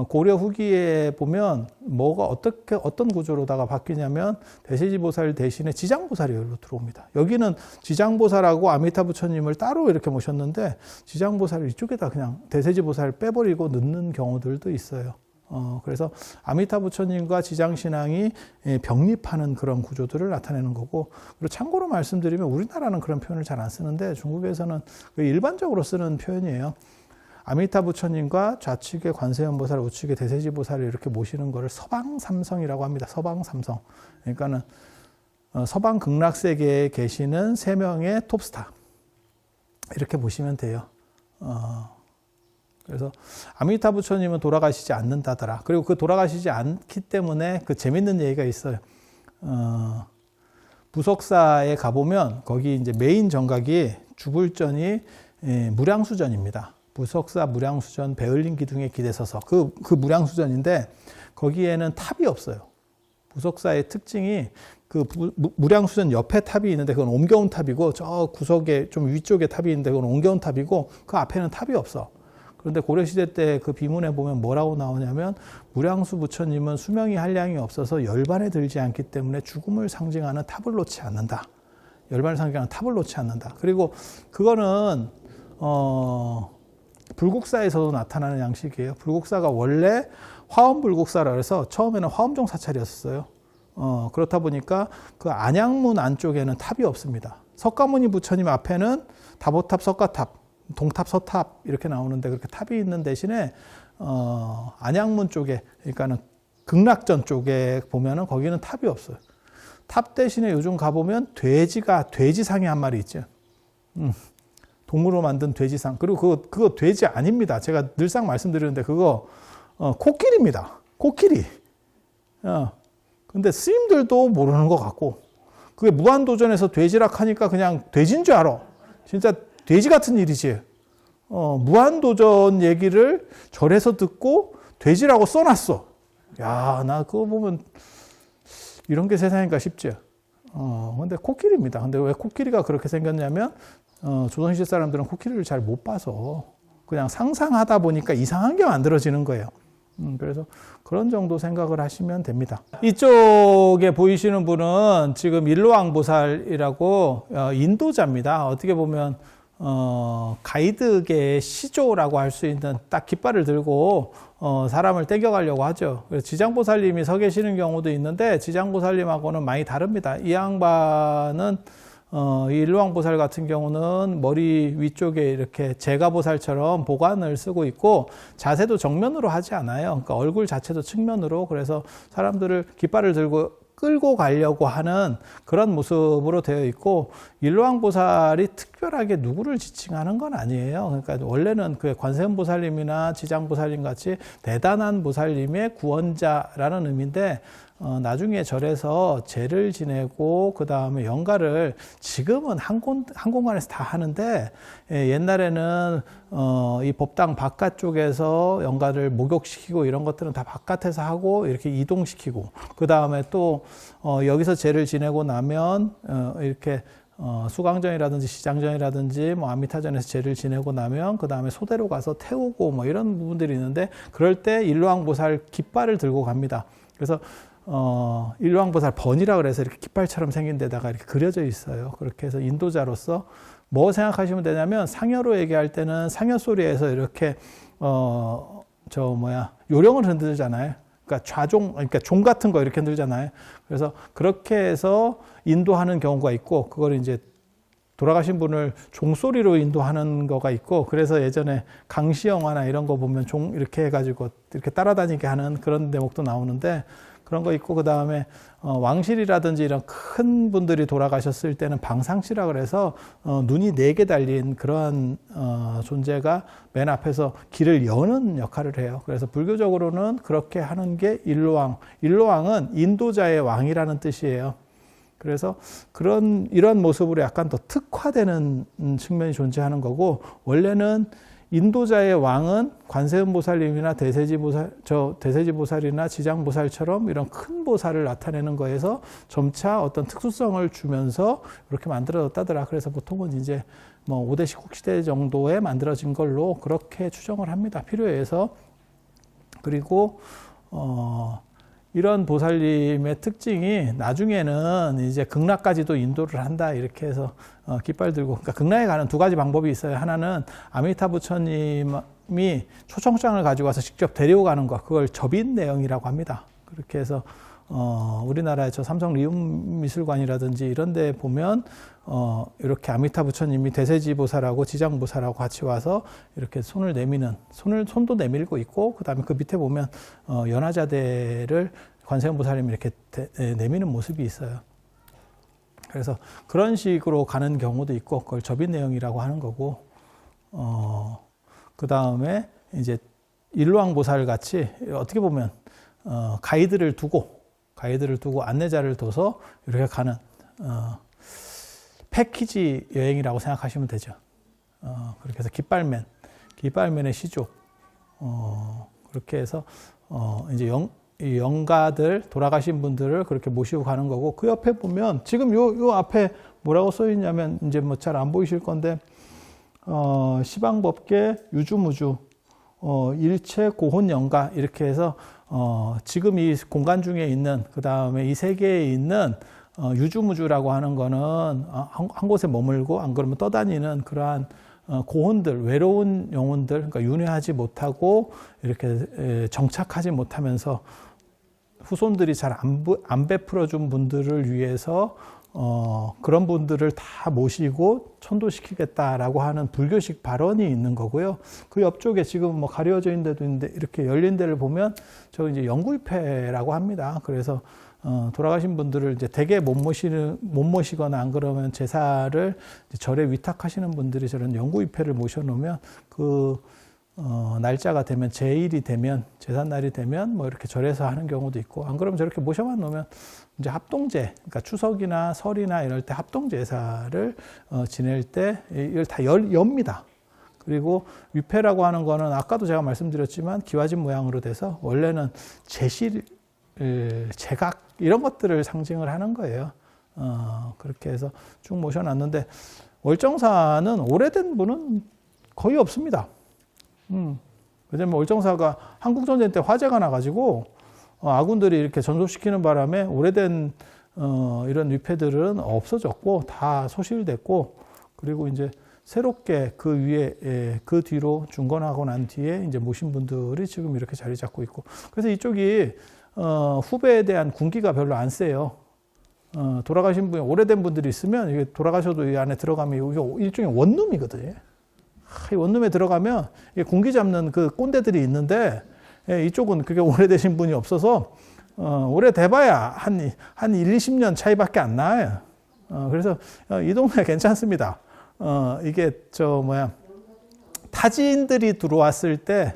고려 후기에 보면 뭐가 어떤 구조로다가 바뀌냐면 대세지 보살 대신에 지장보살이 여기로 들어옵니다. 여기는 지장보살하고 아미타 부처님을 따로 이렇게 모셨는데 지장보살을 이쪽에다 그냥 대세지 보살 빼버리고 넣는 경우들도 있어요. 그래서 아미타 부처님과 지장신앙이 병립하는 그런 구조들을 나타내는 거고 그리고 참고로 말씀드리면 우리나라는 그런 표현을 잘 안 쓰는데 중국에서는 일반적으로 쓰는 표현이에요. 아미타 부처님과 좌측에 관세음 보살, 우측에 대세지 보살을 이렇게 모시는 것을 서방삼성이라고 합니다. 서방삼성. 그러니까는 서방 극락세계에 계시는 3명의 톱스타. 이렇게 보시면 돼요. 그래서 아미타 부처님은 돌아가시지 않는다더라. 그리고 그 돌아가시지 않기 때문에 그 재밌는 얘기가 있어요. 부석사에 가보면 거기 이제 메인 정각이 주불전이 무량수전입니다. 부석사 무량수전 베을린 기둥에 기대서서 그 무량수전인데 거기에는 탑이 없어요. 부석사의 특징이 그 무량수전 옆에 탑이 있는데 그건 옮겨온 탑이고 저 구석에 좀 위쪽에 탑이 있는데 그건 옮겨온 탑이고 그 앞에는 탑이 없어. 그런데 고려시대 때 그 비문에 보면 뭐라고 나오냐면 무량수 부처님은 수명이 한량이 없어서 열반에 들지 않기 때문에 죽음을 상징하는 탑을 놓지 않는다. 열반을 상징하는 탑을 놓지 않는다. 그리고 그거는 불국사에서도 나타나는 양식이에요. 불국사가 원래 화엄불국사라 해서 처음에는 화엄종 사찰이었어요. 그렇다 보니까 그 안양문 안쪽에는 탑이 없습니다. 석가모니 부처님 앞에는 다보탑, 석가탑, 동탑, 서탑 이렇게 나오는데 그렇게 탑이 있는 대신에 안양문 쪽에 그러니까는 극락전 쪽에 보면은 거기는 탑이 없어요. 탑 대신에 요즘 가보면 돼지상이 한 마리 있죠. 동물로 만든 돼지상. 그리고 그거 돼지 아닙니다. 제가 늘상 말씀드리는데 그거 코끼리입니다. 코끼리. 근데 스님들도 모르는 것 같고 그게 무한도전에서 돼지락 하니까 그냥 돼지인 줄 알아. 진짜 돼지 같은 일이지. 무한도전 얘기를 절에서 듣고 돼지라고 써놨어. 야, 나 그거 보면 이런 게 세상인가 싶지. 근데 코끼리입니다. 근데 왜 코끼리가 그렇게 생겼냐면 조선시대 사람들은 코끼리를 잘 못 봐서 그냥 상상하다 보니까 이상한 게 만들어지는 거예요. 그래서 그런 정도 생각을 하시면 됩니다. 이쪽에 보이시는 분은 지금 일로왕보살이라고 인도자입니다. 어떻게 보면 가이드계의 시조라고 할 수 있는 딱 깃발을 들고 사람을 땡겨가려고 하죠. 그래서 지장보살님이 서 계시는 경우도 있는데 지장보살님하고는 많이 다릅니다. 이 양반은 이 일왕보살 같은 경우는 머리 위쪽에 이렇게 제가보살처럼 보관을 쓰고 있고 자세도 정면으로 하지 않아요. 그러니까 얼굴 자체도 측면으로, 그래서 사람들을 깃발을 들고 끌고 가려고 하는 그런 모습으로 되어 있고, 일왕보살이 특별하게 누구를 지칭하는 건 아니에요. 그러니까 원래는 그 관세음보살님이나 지장보살님 같이 대단한 보살님의 구원자라는 의미인데, 나중에 절에서 제를 지내고 그 다음에 연가를 지금은 한 공간에서 다 하는데, 옛날에는 이 법당 바깥쪽에서 연가를 목욕시키고 이런 것들은 다 바깥에서 하고 이렇게 이동시키고, 그 다음에 또 여기서 제를 지내고 나면 이렇게 수강전이라든지 시장전이라든지 뭐 아미타전에서 제를 지내고 나면 그 다음에 소대로 가서 태우고 뭐 이런 부분들이 있는데, 그럴 때 일왕보살 깃발을 들고 갑니다. 그래서 일왕보살 번이라 그래서 이렇게 깃발처럼 생긴 데다가 이렇게 그려져 있어요. 그렇게 해서 인도자로서 뭐 생각하시면 되냐면, 상여로 얘기할 때는 상여소리에서 이렇게 요령을 흔들잖아요. 그러니까 그러니까 종 같은 거 이렇게 흔들잖아요. 그래서 그렇게 해서 인도하는 경우가 있고, 그걸 이제 돌아가신 분을 종소리로 인도하는 거가 있고, 그래서 예전에 강시 영화나 이런 거 보면 종 이렇게 해가지고 이렇게 따라다니게 하는 그런 대목도 나오는데, 그런 거 있고, 그 다음에 왕실이라든지 이런 큰 분들이 돌아가셨을 때는 방상시라 그래서 눈이 4개 달린 그러한 존재가 맨 앞에서 길을 여는 역할을 해요. 그래서 불교적으로는 그렇게 하는 게 일로왕. 일로왕은 인도자의 왕이라는 뜻이에요. 그래서 이런 모습으로 약간 더 특화되는 측면이 존재하는 거고, 원래는 인도자의 왕은 관세음보살님이나 대세지보살이나 지장보살처럼 이런 큰 보살을 나타내는 거에서 점차 어떤 특수성을 주면서 이렇게 만들어졌다더라. 그래서 보통은 이제 뭐 5대식 혹시대 정도에 만들어진 걸로 그렇게 추정을 합니다. 필요에 의해서. 그리고 이런 보살님의 특징이 나중에는 이제 극락까지도 인도를 한다, 이렇게 해서 깃발 들고, 그러니까 극락에 가는 2가지 방법이 있어요. 하나는 아미타 부처님이 초청장을 가지고 와서 직접 데려가는 거, 그걸 접인 내용이라고 합니다. 그렇게 해서 우리나라의 저 삼성 리움미술관이라든지 이런 데 보면 이렇게 아미타 부처님이 대세지보살하고 지장보살하고 같이 와서 이렇게 손을 내미는, 손도 내밀고 있고, 그 다음에 그 밑에 보면 연화자대를 관세음보살님이 이렇게 내미는 모습이 있어요. 그래서 그런 식으로 가는 경우도 있고, 그걸 접인 내용이라고 하는 거고, 그 다음에 이제 일왕보살 같이 어떻게 보면 가이드를 두고 안내자를 둬서 이렇게 가는 패키지 여행이라고 생각하시면 되죠. 그렇게 해서 깃발맨의 시조, 그렇게 해서 이제 영가들, 돌아가신 분들을 그렇게 모시고 가는 거고, 그 옆에 보면 지금 요 앞에 뭐라고 써 있냐면, 이제 뭐 잘 안 보이실 건데, 시방법계 유주무주 일체 고혼 영가, 이렇게 해서 지금 이 공간 중에 있는, 그 다음에 이 세계에 있는 유주무주라고 하는 거는 한 곳에 머물고 안 그러면 떠다니는 그러한 고혼들, 외로운 영혼들, 그러니까 윤회하지 못하고 이렇게 정착하지 못하면서 후손들이 잘 안 베풀어 준 분들을 위해서 그런 분들을 다 모시고 천도시키겠다라고 하는 불교식 발언이 있는 거고요. 그 옆쪽에 지금 뭐 가려져 있는 데도 있는데, 이렇게 열린 데를 보면 저 이제 영구위패라고 합니다. 그래서 돌아가신 분들을 이제 대개 못 모시거나 안 그러면 제사를 절에 위탁하시는 분들이 저런 영구위패를 모셔놓으면 그 날짜가 되면, 제일이 되면, 제삿날이 되면 뭐 이렇게 절에서 하는 경우도 있고, 안 그러면 저렇게 모셔만 놓으면 이제 합동제, 그러니까 추석이나 설이나 이럴 때 합동제사를 지낼 때 이걸 다 엽니다. 그리고 위패라고 하는 거는 아까도 제가 말씀드렸지만 기와집 모양으로 돼서 원래는 제실, 제각 이런 것들을 상징을 하는 거예요. 그렇게 해서 쭉 모셔놨는데, 월정사는 오래된 분은 거의 없습니다. 왜냐면 월정사가 한국전쟁 때 화재가 나가지고 아군들이 이렇게 전소시키는 바람에 오래된 이런 위패들은 없어졌고 다 소실됐고, 그리고 이제 새롭게 그 위에 그 뒤로 중건하고 난 뒤에 이제 모신 분들이 지금 이렇게 자리 잡고 있고, 그래서 이쪽이 후배에 대한 군기가 별로 안 세요. 돌아가신 분이 오래된 분들이 있으면 이게 돌아가셔도 이 안에 들어가면 이게 일종의 원룸이거든요. 이 원룸에 들어가면 이게 군기 잡는 그 꼰대들이 있는데, 이쪽은 그게 오래되신 분이 없어서 오래돼봐야 한 1, 20년 차이밖에 안 나요. 그래서 이 동네 괜찮습니다. 이게 타지인들이 들어왔을 때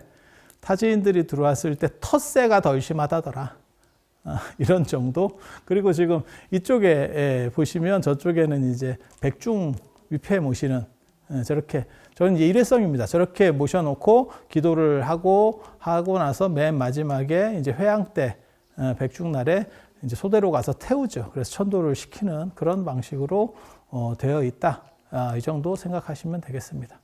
텃세가 덜 심하다더라. 이런 정도. 그리고 지금 이쪽에 보시면 저쪽에는 이제 백중 위패 모시는 저렇게, 저는 이제 일회성입니다. 저렇게 모셔놓고 기도를 하고 나서 맨 마지막에 이제 회양 때 백중날에 이제 소대로 가서 태우죠. 그래서 천도를 시키는 그런 방식으로 되어 있다. 이 정도 생각하시면 되겠습니다.